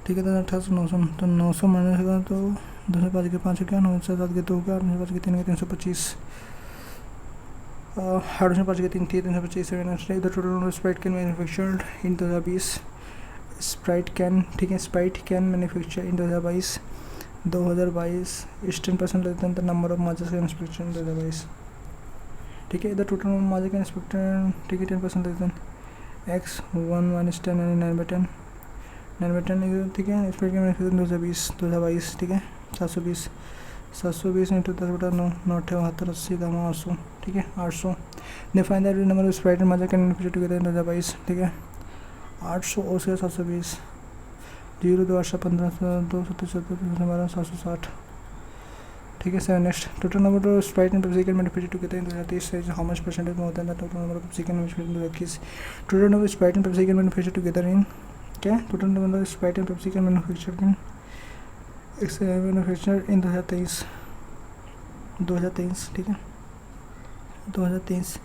ठीक है, 1800 900, तो 900 माइनस होगा तो 2 से 5 के 5 हो गया, 9 से 7 के 2 हो गया, 8 से 5 के 3 के 325, 8 से 5 के 3 325, 7 the total number Sprite can manufactured in 2020, Sprite can, ठीक है, Sprite can manufacture in 2022 is 10% less than the number of Mazda can inspection in 2022, ठीक है। The total number Mazda can inspector, ठीक है, 10% less than x 1 minus 10 and 9/10 9/10, ठीक है। Sprite can manufacture 2022, ठीक है, 720 इंटू 10/9 9 78 80 800, ठीक है, 800। Define the average number of Sprite and Mazda can manufacture together इन 2022, ठीक है, 800 और से 720, 0 2 8 15 2 77 12 760, ठीक है। 7 next, total number of Sprite and Pepsi can manufacture together in 2023 how much percentage more than the total number of Pepsi can manufacture in 2021, total number of Sprite and Pepsi can manufacture together in, क्या, total number of Sprite and Pepsi can manufacture in manufacture in 2023, ठीक है, 2023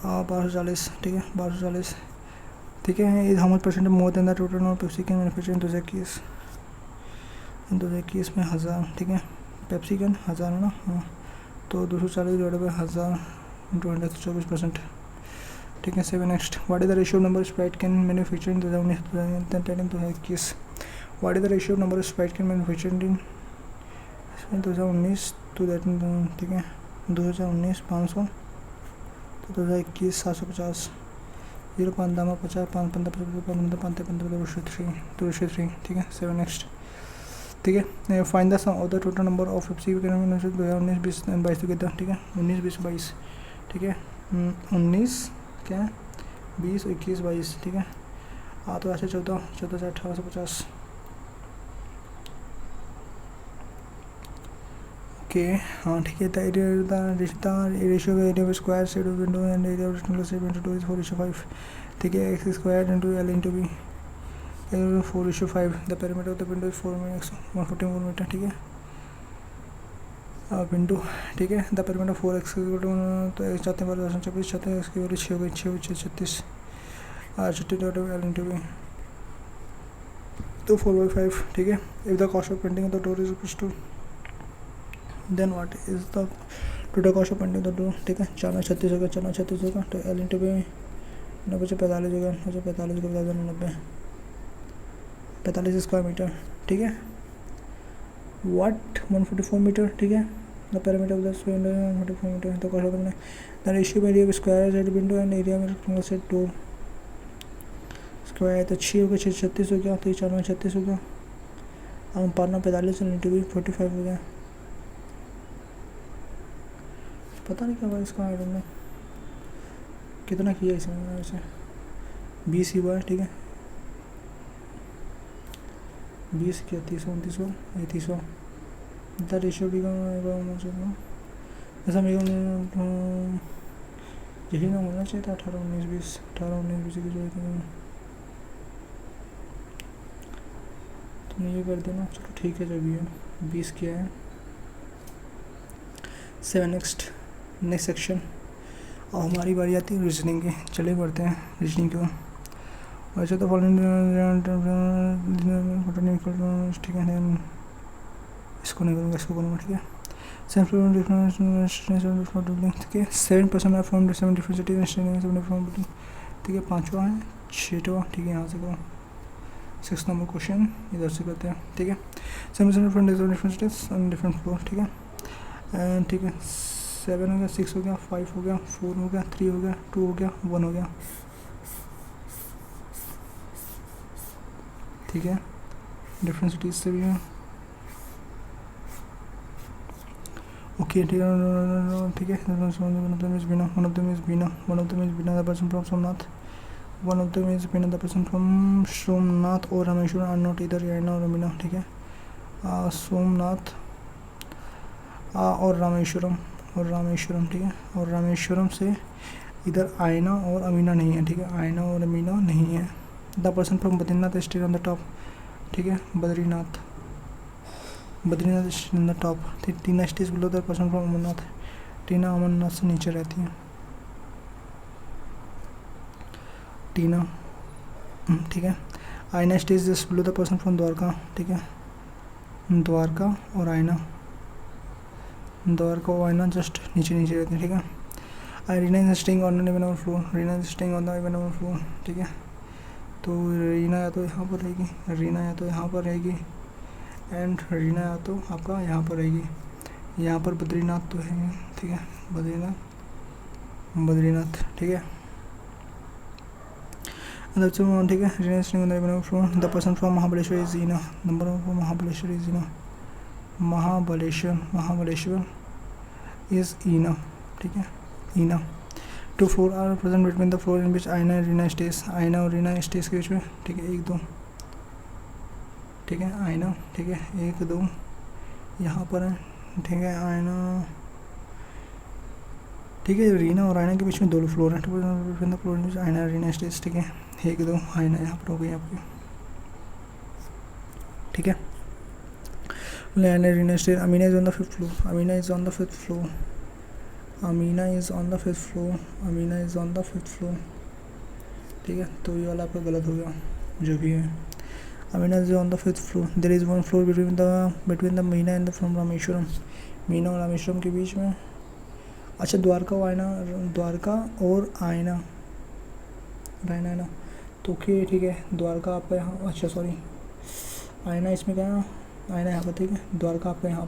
1240, ठीक है, 1240, ठीक है। How much percent more than the total number Pepsi can manufacture in 2021 में 1000, ठीक है, पेप्सी कैन 1000 है ना, हाँ, तो 240 डिवाइडेड बाई 1000 इंटू 124%, ठीक है। 7 next, what is the ratio number Sprite can manufacture in 2019 what is the ratio number Sprite can manufacture in 2019 to that, ठीक है, 2019 500, तो 2021 750, 0 5 दामा 50 5 15 15 5 15 203, ठीक है। 7 नेक्स्ट, ठीक है। Find the sum of the total number of Pepsi can manufacture 2019 20 22 together, ठीक है, 19 20 22, ठीक है, 19 क्या 20 21 22, ठीक है, तो ऐसे 14 14 से 1850, ओके, हाँ ठीक है। The ratio of area of square side of window and area of rectangular shape into 2 is 4:5, ठीक है, x square into l into b 4:5, the perimeter of the window is 144 metre, ठीक है, विंडो, ठीक है, the perimeter 4x, तो x चाहते हैं 1224, चाहते हैं इसकी वैल्यू 6 हो गई, 6 36 l इनटू b, तो 4/5, ठीक है। If the cost of painting the door is equals to, then what is the total cost of painting the door, ठीक है, 4 36 होगा, 4 36 होगा, तो l इंटू बी 90 से 45 होगा, 45 को 90 45 स्क्वायर मीटर, ठीक है, व्हाट 144 मीटर, ठीक है, the perimeter of the window 144 metre, तो cost of the ratio area of square side window and area में रेक्टेंगुलर साइड डोर स्क्वायर, तो 6 हो गया, 6 36 हो गया, तो 4 36 हो गया, हम 5 45 इंटू भी 45 हो गया, पता नहीं क्या हुआ इसका, आई डोंट नो कितना किया इसमें, वैसे 20 ही हुआ है, ठीक है, 20 क्या 30 29 31 द रेशियो बिकम ऐसा मेरे यही ना होना चाहिए था 18 19 20 18 19 20 की जो तुमने ये कर देना। चलो ठीक है, जो भी है 20 किया है। 7 नेक्स्ट सेक्शन। और हमारी बारी आती है रीजनिंग की। चलिए बढ़ते हैं रीजनिंग की ओर। वैसे तो ठीक है, इसको नहीं करूँगा, इसको करूँगा। ठीक है, 7% है फ्रॉम डिफरेंट सिटीज। ठीक है, 5वां है, 6वां। ठीक है, यहाँ से करो 6 नंबर क्वेश्चन इधर से करते हैं। ठीक है, 7% from different CTs on different floor. ठीक है, एंड ठीक है 7 हो गया, 6 हो गया, 5 हो गया, 4 हो गया, 3 हो गया, 2 हो गया, 1 हो गया। ठीक है, डिफरेंट सिटीज से भी है। ओके, ठीक है, ठीक है। One of them is Beena, one of them is Beena, one of them is Beena the person from Somnath, one of them is Beena the person from Somnath और रामेश्वरम आर नॉट इधर आयना और अमीना। ठीक है, सोमनाथ और रामेश्वरम ठीक है, और रामेश्वरम से इधर आयना और अमीना नहीं है। ठीक है, आयना और अमीना नहीं है। The person from Badrinath stays on the top. ठीक है, Badrinath stays on the top. Tina stays below the person from Amarnath. Tina Amarnath से नीचे रहती है। टीना, ठीक है। Aayna stays just below the person from Dwarka. ठीक है, द्वारका और आयना जस्ट नीचे रहते हैं। ठीक है, Reena is staying on even number floor. Reena is staying on the even number floor. ठीक है, तो रीना या तो यहाँ पर रहेगी, एंड रीना या तो आपका यहाँ पर रहेगी। यहाँ पर बद्रीनाथ तो है। ठीक है, बद्रीनाथ। ठीक है, ठीक है, Reena is staying on the even number floor. The person from Mahabaleshwar is Ina. Number of Mahabaleshwar is Ina. Mahabaleshwar is Ina. ठीक है, Ina. 2 floor are present between the floor in which Aayna and Reena stage. आयना और रीना स्टेज के बीच में। ठीक है, 1 2। ठीक है, आयना। ठीक है, 1 2 यहाँ पर है। ठीक है, आयना। ठीक है, रीना और आयना के बीच में 2 फ्लोर है। Between the floor in which Aayna and Reena stage. ठीक है, 1 2 आयना यहाँ पर हो गई आपकी। ठीक है, Reena stage. Amina is on the 5th floor. Amina is on the 5th floor. ठीक है, तो ये वाला आपका गलत हो गया, जो भी है। Amina is on the 5th floor. There is 1 floor between the Meena and the from Rameshwaram. Meena और रामेश्वरम के बीच में। अच्छा, द्वारका और आयना तो ठीक है, द्वारका आपका यहाँ। अच्छा सॉरी, आयना इसमें क्या है, आयना यहाँ पर। ठीक है, द्वारका आपका यहाँ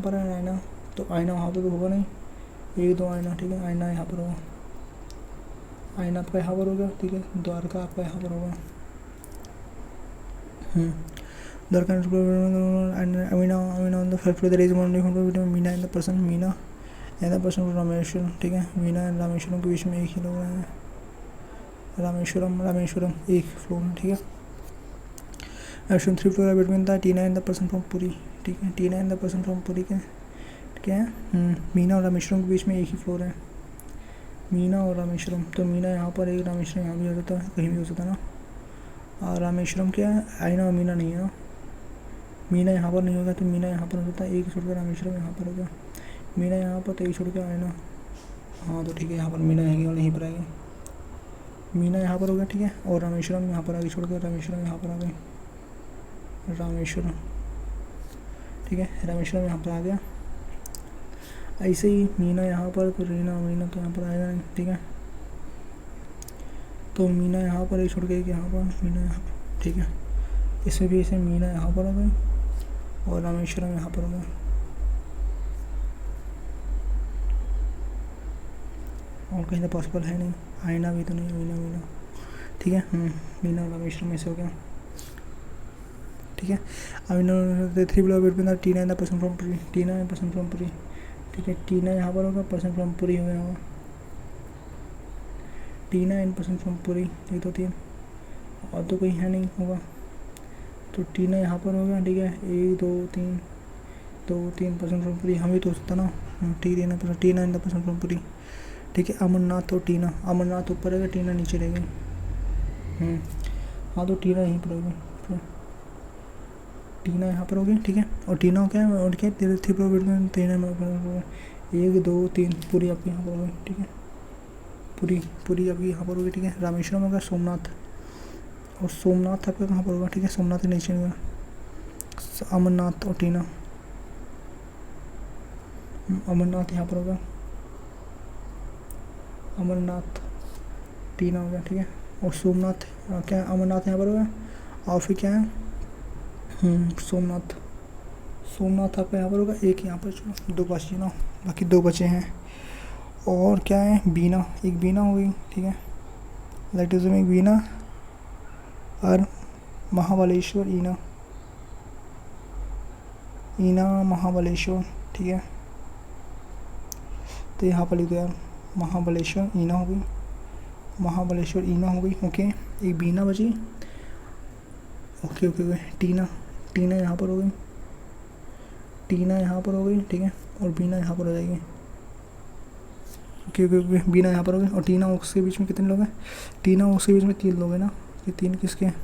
पर है, आयना तो आयना वहाँ पर तो होगा नहीं। 1 2 आयना। ठीक है, आयना यहाँ पर होगा, आयना आपका यहाँ पर होगा। ठीक है, द्वारका आपका यहाँ पर होगा। Dwarka Amina on the 5th floor. There is one between Meena and the person Rameshwaram. ठीक है, मीना एंड रामेश्वरम के बीच में 1 ही लोग हैं। रामेश्वरम 1 फ्लोर। ठीक है, 3 floor between the Tina and the person from Puri. ठीक है, Tina and the person from Puri के क्या है, मीना और रामेश्वरम के बीच में 1 ही फ्लोर है। मीना और रामेश्वरम, तो मीना यहाँ पर एक, रामेश्वरम यहाँ भी हो सकता है, कहीं भी हो सकता है ना। और रामेश्वरम क्या है, आयना और मीना नहीं है ना। मीना यहाँ पर नहीं होगा तो मीना यहाँ पर हो सकता है। 1 छोड़कर रामेश्वरम यहाँ पर होगा। मीना यहाँ पर तो 1 छोड़ के आयना। हाँ, तो ठीक है, यहाँ पर मीना आएगी और यहीं पर आएगी। मीना यहाँ पर हो गया। ठीक है, और रामेश्वरम यहाँ पर आगे छोड़कर रामेश्वरम यहाँ पर आ गई। रामेश्वरम। ठीक है, रामेश्वरम यहाँ पर आ गया। ऐसे ही मीना यहाँ पर, तो मीना तो यहाँ पर आएगा नहीं। ठीक है, तो मीना यहाँ पर 1 छोड़ के यहाँ पर, मीना यहाँ पर। ठीक है, इसमें भी ऐसे मीना यहाँ पर आ गई और रामेश्वरम यहाँ पर हो गया। और कहीं तो पॉसिबल है नहीं, आयना भी तो नहीं, मीना। ठीक है, मीना और रामेश्वरम ऐसे हो गया। ठीक है, Amina 3 block between the Tina and the person from Puri. Tina and person from Puri. ठीक है, टीना यहाँ पर होगा, पर्सन फ्रॉम पुरी हो गया होगा। टीना एंड पर्सन फ्रॉम पुरी, 1 2 3, और तो कोई है नहीं होगा। तो टीना यहाँ पर हो गया, ठीक है। 1 2 3 परसेंट फ्रॉम पुरी, हमें तो होता ना टी देना परसेंट, टी 9% फ्रॉम पुरी, ठीक है। अमरनाथ और टीना, अमरनाथ ऊपर रहेगा, टीना नीचे रहेगी। हाँ तो टीना यहीं पर होगी, टीना यहाँ पर होगी, ठीक है। और टीना क्या है, और क्या है, 3 प्रोबेबिलिटी, टीना में 1 2 3 पूरी आपकी यहाँ पर होगी, ठीक है। पूरी आपकी यहाँ पर होगी, ठीक है। रामेश्वरम होगा, सोमनाथ, और सोमनाथ आपका कहाँ पर होगा, ठीक है। सोमनाथ के नीचे होगा अमरनाथ और टीना, अमरनाथ यहाँ पर होगा, अमरनाथ टीना हो गया, ठीक है। और सोमनाथ क्या है, अमरनाथ यहाँ पर होगा, और फिर क्या है सोमनाथ आपका यहाँ पर होगा। एक यहाँ पर, चलो 2 बचे ना, बाकी 2 बचे हैं। और क्या है, बीना, एक बीना हो गई, ठीक है। लैटिज्म एक बीना, और महाबलेश्वर, ईना महाबलेश्वर, ठीक है। तो यहाँ पर लिख दो यार, महाबलेश्वर ईना हो गई, महाबलेश्वर ईना हो गई, ओके। एक बीना बची, ओके। टीना यहाँ पर हो गई, टीना यहाँ पर हो गई, ठीक है। और बीना यहाँ पर हो जाएगी, ओके। बीना यहाँ पर हो गई, और टीना उसके बीच में कितने लोग हैं, टीना उसके बीच में 3 लोग हैं ना, ये 3 किसके हैं,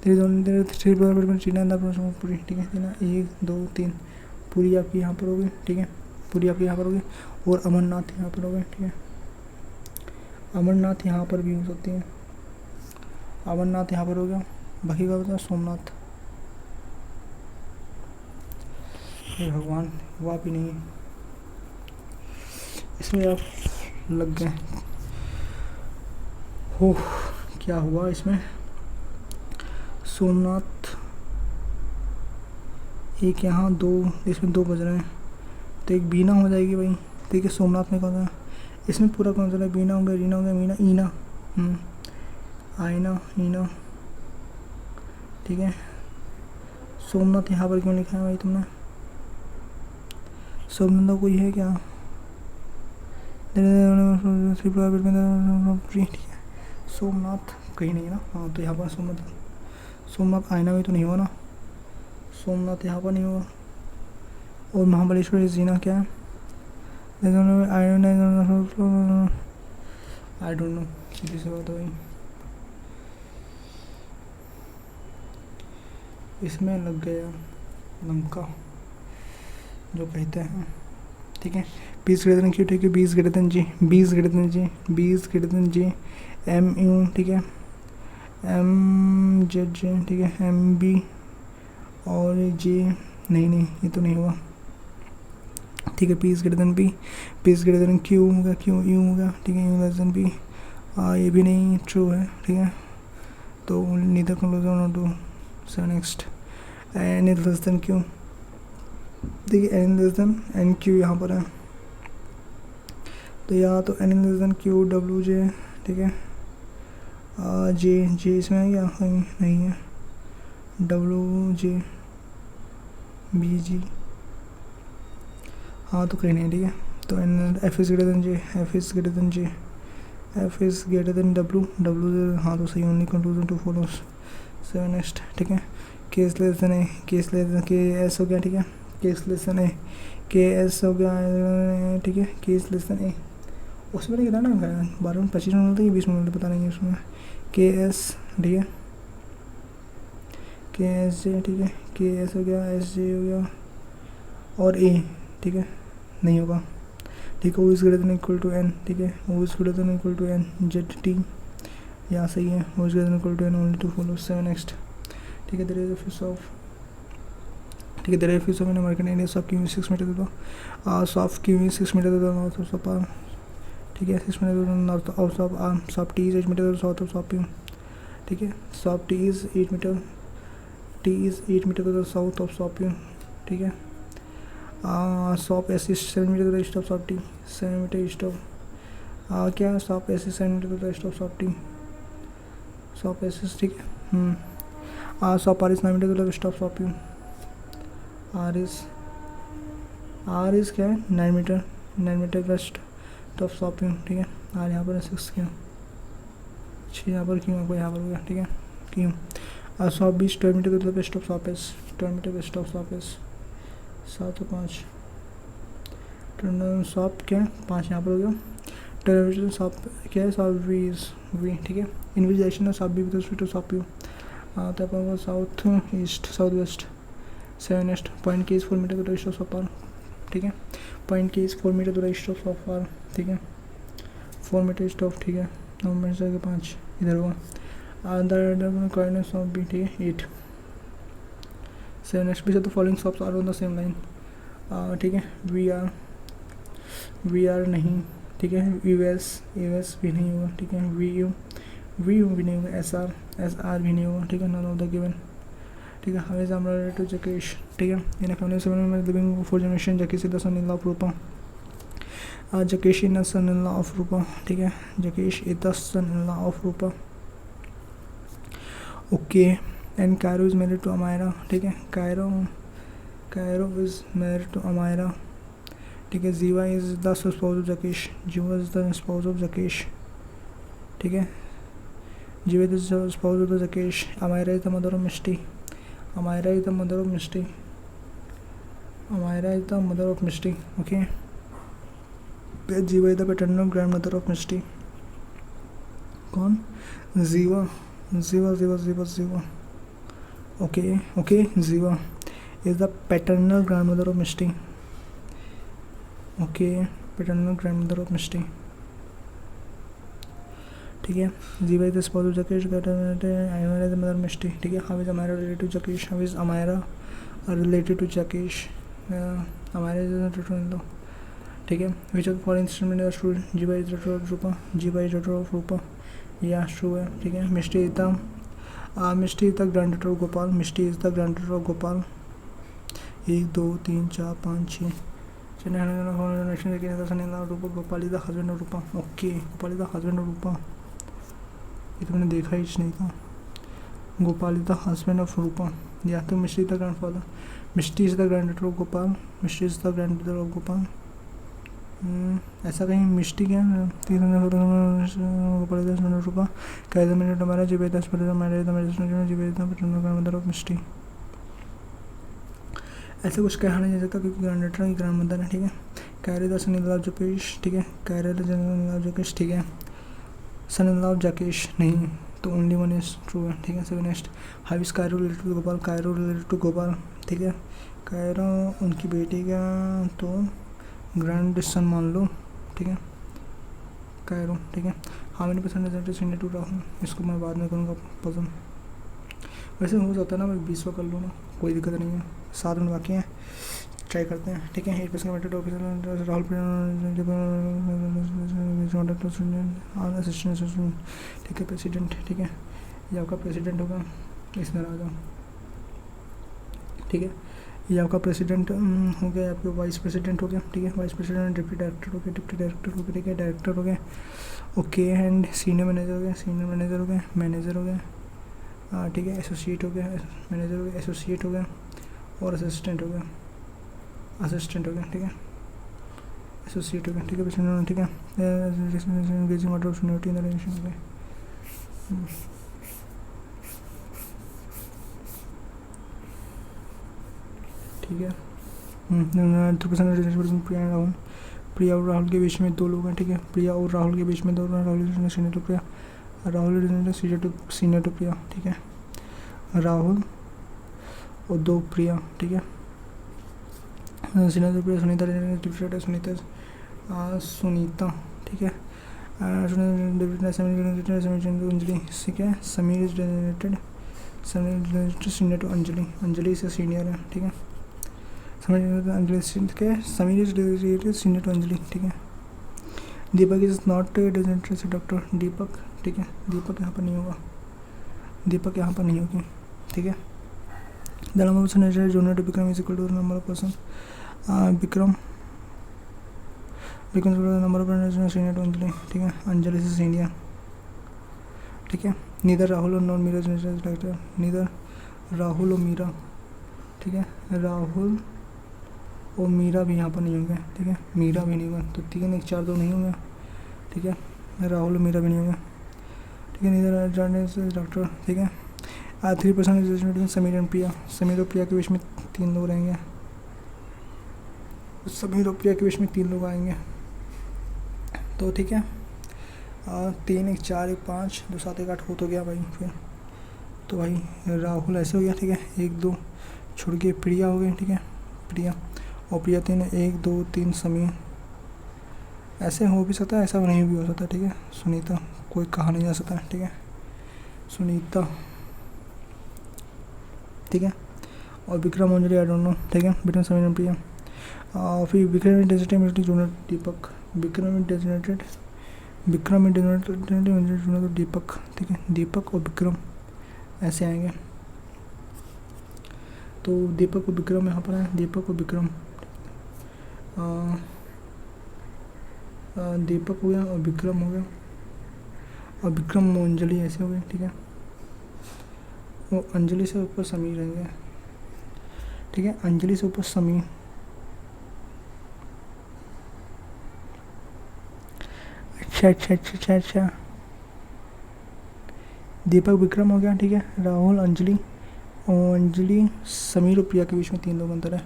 3 टीना पूरी, ठीक है। टीना 1 2 3 पूरी आपकी यहाँ पर हो गई, ठीक है। पूरी आपकी यहाँ पर हो गई, और अमरनाथ यहाँ पर हो गए, ठीक है। अमरनाथ यहाँ पर भी हो सकती है, अमरनाथ यहाँ पर हो गया। बाकी का बता सोमनाथ, हे भगवान हुआ भी नहीं, इसमें आप लग गए हो, क्या हुआ इसमें, सोमनाथ एक यहाँ 2, इसमें 2 बज रहे हैं, तो एक बीना हो जाएगी भाई, ठीक है। सोमनाथ में कौन सा, इसमें पूरा कौन सा है, बीना हो गया, रीना हो गया, मीना, ईना, आईना, ईना, ठीक है। सोमनाथ यहाँ पर क्यों लिखा है भाई तुमने, सोमनाथ कोई है क्या, ठीक है। सोमनाथ कहीं नहीं है ना, हाँ तो यहाँ पर सोमनाथ आईना में तो नहीं हुआ ना, सोमनाथ यहाँ पर नहीं हुआ। और महाबलेश्वर जीना क्या है, आई डोंट नो, सीधी सी बात है भाई, इसमें लग गया लंका जो कहते हैं, ठीक है। 20 ग्रेटर देन क्यू, ठीक है। 20 greater than G, 20 greater than G, 20 greater than G, M U, ठीक है। एम जेड जे, ठीक है। एम बी और जे, नहीं ये तो नहीं हुआ, ठीक है। 20 greater than B, 20 greater than Q होगा, क्यू यू होगा, ठीक है। यू लेस देन बी, ये भी नहीं ट्रू है, ठीक है। तो neither conclusion not two, so next N is less than Q, देखिए N less than N Q यहाँ पर है, तो यहाँ तो N less than Q W J, ठीक है। जे इसमें है क्या, नहीं है, डब्ल्यू जे बी जी, हाँ तो कहीं नहीं, ठीक है। तो and F is greater than J, F is greater than J, F is greater than W, हाँ तो सही, only conclusion two follows, so next, ठीक है। Case less than A, case less than K S हो गया, ठीक है। Case less than ए, के एस हो गया, ठीक है। केस लेस देन ए, उसमें कितना टाइम खाया, 12 मिनट 25 मिनट या 20 मिनट पता नहीं है उसमें। के एस, ठीक है, के एस जे, ठीक है। के एस हो गया, एस जे हो गया, और ए, ठीक है, नहीं होगा, ठीक है। O is greater than equal to N, ठीक है। O is greater than equal to N, Z T, यहाँ सही है। O is greater than equal to N only two follow, 7 next, ठीक है। There is a fish of, ठीक है। There is fish of in American India, soft Q 6 metre दे दो, soft Q 6 metre दे दो, नॉर्थ ऑफ सॉफ्ट, ठीक है। 6 मीटर दे दो north of soft, soft T is 8 metre दे दो साउथ ऑफ सॉफ्ट क्यू, ठीक है। Soft T is 8 metre, T is 8 metre दे दो साउथ ऑफ सॉफ्ट क्यू, ठीक है। सॉफ्ट एस इज 7 मीटर दे दो east of soft T, 7 metre east of, क्या सॉफ्ट एस इज 7 मीटर दे दो east of soft T, soft S is, ठीक है। सॉफ्ट आर इज 9 मीटर दे दो east of soft Q, R is क्या है, 9 metre west of soft Q, ठीक है। आर यहाँ पर 6 क्यू, 6 यहाँ पर क्यों, आपको यहाँ पर हो गया, ठीक है। क्यों शॉप बीच 12 मीटर के west of shop is 12 metre west of shop is 7 और 5 शॉप क्या है 5 यहाँ पर हो गया। टेलीविजन शॉप क्या है शॉप वी ठीक है। Invigilation shop B with two shop U तो अपन south east south west 7 east point K is 4 metre to east of shop R ठीक है। Point K is 4 metre to east of shop R ठीक है 4 metre east of ठीक है। Number से 5 इधर हुआ अंदर कोऑर्डिनेट्स ऑफ बी ठीक है 8 7 ईस्ट बी तो following shops are on the same line ठीक है। वी आर नहीं ठीक है। यूएस भी नहीं होगा ठीक है। वी यू भी नहीं होगा। एस आर भी नहीं होगा ठीक है। नॉन ऑफ द गिवन ठीक है। हाउ इज आम रिलेटेड टू जकेश ठीक है। इन फैमिली सेवन में living 4 generation Jakesh is the son in law of Rupa Jakesh in the son in law of Rupa ठीक है। Jakesh is the son in law of Rupa okay. And Kairo is married to Amayra ठीक है। Kairo is married to Amayra ठीक है। Jeeva is the spouse of Jakesh Jeeva is the spouse of Jakesh ठीक है। Jeeva is the spouse of the Jakesh Amayra is the mother of Misty Amayra is the mother of Misty Amayra is the mother of Misty okay. Jeeva is the paternal grandmother of Misty कौन Jeeva Jeeva Jeeva Jeeva Jeeva okay Jeeva is the paternal grandmother of Misty okay. Paternal grandmother of Misty ठीक है। Jeeva is the spouse of Jakesh Amayra is the mother of Misty ठीक है। How is Amayra related to Jakesh how is Amayra related to Jakesh Amayra is the ठीक है। Which of four instrument is true Jeeva is daughter of Rupa Jeeva is daughter of Rupa या true है ठीक है। Misty is the granddaughter of Gopal Misty is the granddaughter of Gopal 1 2 3 4 5 6 Rupa Gopal is the husband of Rupa okay. Gopal is the husband of Rupa ये तो मैंने देखा ही नहीं था। Gopal is the husband of Rupa या तो Misty is the grandfather Misty is the granddaughter of Gopal Misty is the granddaughter of Gopal ऐसा कहीं मिस्टी क्या Gopal is the husband of Rupa कैसे मिनट हमारा Jeeva is the mother of Misty ऐसा कुछ कहा नहीं जा सकता क्योंकि ग्रैंड डॉटर की ग्रैंड मदर है ठीक है। Kairo the son in law of Jakesh ठीक है। Kairo the son in law of Jakesh ठीक है। सन इन लॉ ऑफ जकेश नहीं तो ओनली वन इज ट्रू है ठीक है। 7 next how is Cairo related to Gopal Cairo related to Gopal ठीक है। कायरो उनकी बेटी का तो ग्रैंड सन मान लो ठीक है। कायरो ठीक है। How many percent send to Rahul इसको मैं बाद में करूँगा पसंद वैसे हो जाता है ना मैं 20 कर लूँ ना कोई दिक्कत नहीं है। 7 मिनट बाकी हैं ट्राई करते हैं ठीक है। 8% राहुल असिस्टेंट ठीक है। प्रेसिडेंट ठीक है ये आपका प्रेसिडेंट होगा इसमें आ जाओ ठीक है। ये आपका प्रेसिडेंट हो गया आपके वाइस प्रेसिडेंट हो गया ठीक है। वाइस प्रेसिडेंट डिप्टी डायरेक्टर हो गया डिप्टी डायरेक्टर हो गया ठीक है। डायरेक्टर हो गया ओके। एंड सीनियर मैनेजर हो गया सीनियर मैनेजर हो गया मैनेजर हो गया ठीक है। एसोसिएट हो गया मैनेजर हो गया एसोसिएट हो गया और असिस्टेंट हो गया असिस्टेंट हो गया ठीक है। एसोसिएट हो गया ठीक है ठीक है। Engaging order of seniority in the relation हो गया ठीक है। 3% प्रिया एंड राहुल प्रिया और राहुल के बीच में 2 लोग हैं ठीक है। प्रिया और राहुल के बीच में 2 Rahul senior to Priya Rahul senior to Priya ठीक है। राहुल और 2 प्रिया ठीक है। सीनियर टू प्रिया सुनीता सुनीता ठीक है। अंजलि ठीक है। Sameer is related senior to Anjali Anjali से सीनियर है ठीक है। अंजलि ठीक है। Sameer is related senior to Anjali ठीक है। दीपक इज नॉट डेजिग्नेटेड से डॉक्टर दीपक ठीक है। दीपक यहाँ पर नहीं होगा दीपक यहाँ पर नहीं होगी ठीक है। The number of person junior to Vikram is equal to number of person Vikram number of person senior to Anjali ठीक है। अंजलि से सीनियर ठीक है। नीदर राहुल और not Meera director neither Rahul और मीरा ठीक है। राहुल और मीरा भी यहाँ पर नहीं होंगे ठीक है। मीरा भी नहीं होगा तो 3 1 4 2 नहीं होंगे ठीक है। राहुल और मीरा भी नहीं होंगे ठीक है। नीदर डॉक्टर ठीक है। 3% समीर एंड प्रिया, समीर और प्रिया के बीच में 3 लोग रहेंगे, समीर और प्रिया के बीच में 3 लोग आएंगे। तो ठीक है, 3 1 4 1 5 2 7 1 8 हो तो गया भाई। फिर तो भाई राहुल ऐसे हो गया, ठीक है, 1 2 छोड़ के प्रिया हो गई, ठीक है, प्रिया और प्रिया 3 1 2 3 समीर। ऐसे हो भी सकता है, ऐसा नहीं भी हो सकता, ठीक है। सुनीता कोई कहा नहीं जा सकता, ठीक है, सुनीता, ठीक है, और Vikram Anjali I don't know, ठीक है, बिटवीन समीर एंड प्रिया। फिर विक्रम डेजिग्नेटेड जूनियर दीपक, विक्रम डेजिग्नेटेड जूनियर दीपक, ठीक है, दीपक और विक्रम ऐसे आएंगे। तो दीपक और विक्रम यहाँ पर है, दीपक और विक्रम, दीपक हो गया और विक्रम हो गया, और विक्रम और अंजलि ऐसे हो गए, ठीक है, वो अंजलि से ऊपर समीर रहेंगे, ठीक है, अंजलि से ऊपर समीर। अच्छा, दीपक विक्रम हो गया, ठीक है, राहुल अंजलि, और अंजलि समीर और प्रिया के बीच में 3 लोग अंतर है।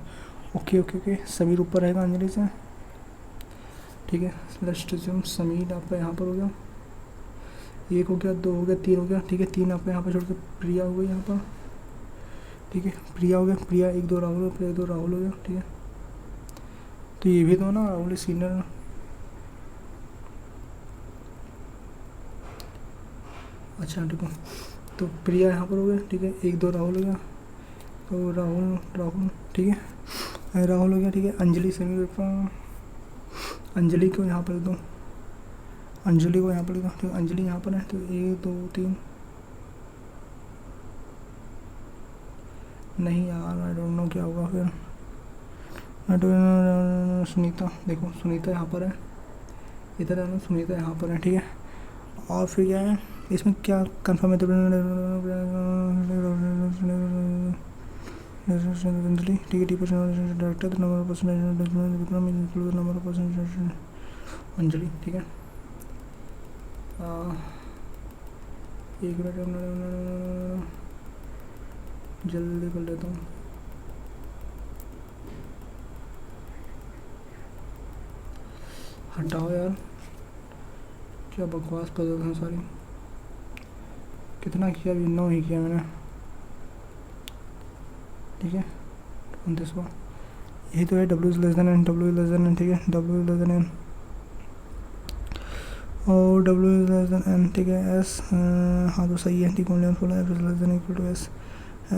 ओके, समीर ऊपर रहेगा अंजलि से, ठीक है। लेट्स अज्यूम समीर आपका यहाँ पर हो गया, 1 हो गया, 2 हो गया, 3 हो गया, ठीक है, 3 आपका यहाँ पर छोड़ के प्रिया हो गई यहाँ पर, ठीक है, प्रिया हो गया, प्रिया 1 2 राहुल, प्रिया 2 राहुल हो गया, ठीक है। तो ये भी तो ना राहुल सीनियर, अच्छा ठीक है, तो प्रिया यहाँ पर हो गया, ठीक है, 1 2 राहुल हो गया, तो राहुल, ठीक है, राहुल हो गया, ठीक है, अंजलि समीर पर, अंजलि को यहाँ पर दो, अंजलि को यहाँ पर दो, ठीक है, अंजलि यहाँ पर है, तो 1 2 3 नहीं यार, आई डोंट नो क्या होगा फिर, आई डोंट नो। सुनीता, देखो सुनीता यहाँ पर है, इधर है ना, सुनीता यहाँ पर है, ठीक है, और फिर क्या है इसमें क्या कंफर्म है, तो अंजलि, ठीक है, 10% director, number percent number percent Anjali, ठीक है, 1 मिनट जल्दी कर लेता हूँ। हटाओ यार, क्या बकवास कर देता हूँ सारी, कितना किया अभी, 9 ही किया मैंने, ठीक है, दिस यही तो है, W लेस देन n, ठीक है, W लेस देन n और W लेस देन n, ठीक है, S हाँ तो सही है, ठीक है, F less than equal to S,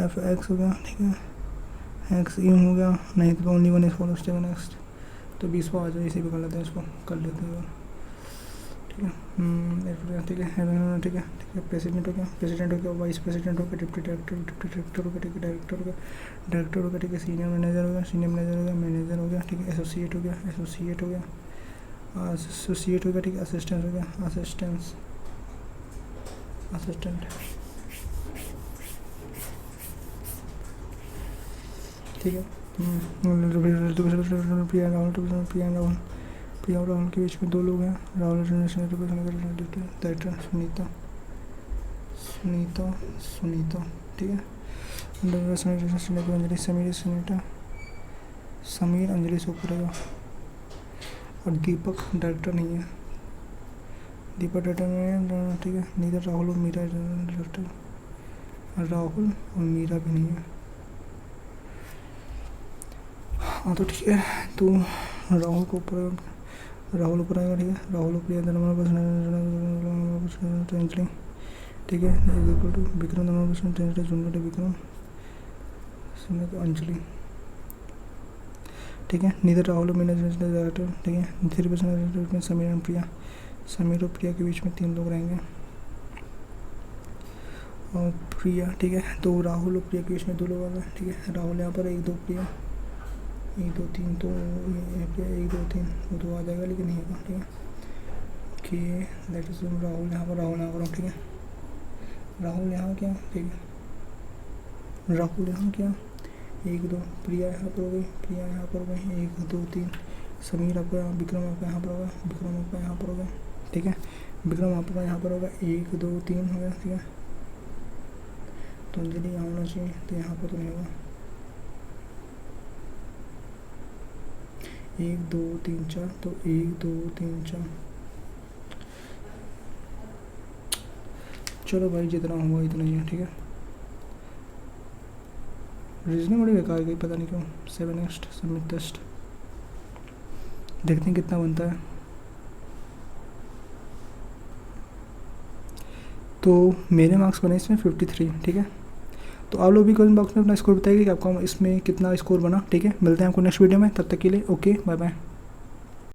F X हो गया, ठीक है, X यूँ हो गया, नहीं तो only 1 is follow step next, तो 20 आ जाए, इसी पे कर लेते हैं, इसको कर लेते हैं, ठीक है, ठीक है, ठीक है, प्रेसिडेंट हो गया, वाइस प्रेसिडेंट हो गया, डिप्टी डायरेक्टर हो गया, ठीक है, डायरेक्टर हो गया, ठीक है, सीनियर मैनेजर हो गया, मैनेजर हो गया, ठीक है, एसोसिएट हो गया, ठीक है, असिस्टेंट हो गया, असिस्टेंट, ठीक है, प्रिया और राहुल के बीच में 2 लोग हैं, राहुल डायरेक्टर सुनीता, ठीक है, अंजलि समीर अंजलि से ऊपर है, और दीपक डायरेक्टर नहीं है, ठीक है, नीदर राहुल और मीरा डायरेक्टर, राहुल और मीरा भी नहीं है, हाँ तो ठीक है, तो राहुल ऊपर आएगा, ठीक है, राहुल प्रिया अंजलि, ठीक है, विक्रम जूनियर विक्रम अंजलि, ठीक है, नीदर राहुल डायरेक्टर, ठीक है, 3% समीर और प्रिया के बीच में 3 लोग रहेंगे, और प्रिया, ठीक है, तो राहुल और प्रिया के बीच में 2 लोग आ गए, ठीक है, राहुल यहाँ पर 1 2 प्रिया 1 2 3, तो 1 2 3 वो तो आ जाएगा, लेकिन नहीं होगा, ठीक है, ओके, दैट इज राहुल यहाँ पर, ठीक है, राहुल यहाँ क्या, ठीक है, राहुल यहाँ क्या, 1 2 प्रिया यहाँ पर हो गई, 1 2 3 समीर आपका, विक्रम आपका यहाँ पर होगा, ठीक है, विक्रम आपका यहाँ पर होगा, 1 2 3 हो गया, ठीक है, तो अंजलि यहाँ होना चाहिए, तो यहाँ पर तो नहीं होगा। 1 2 3 4, तो 1 2 3 4। चलो भाई जितना हुआ इतना ही है, ठीक है। रीजनिंग बड़ी बेकार गई, पता नहीं क्यों। 7 नेक्स्ट सबमिट टेस्ट, देखते हैं कितना बनता है। तो मेरे मार्क्स बने इसमें 53, ठीक है। तो आप लोग भी कमेंट बॉक्स में अपना स्कोर बताइए कि आपका इसमें कितना स्कोर बना, ठीक है। मिलते हैं आपको नेक्स्ट वीडियो में, तब तक के लिए ओके बाय बाय।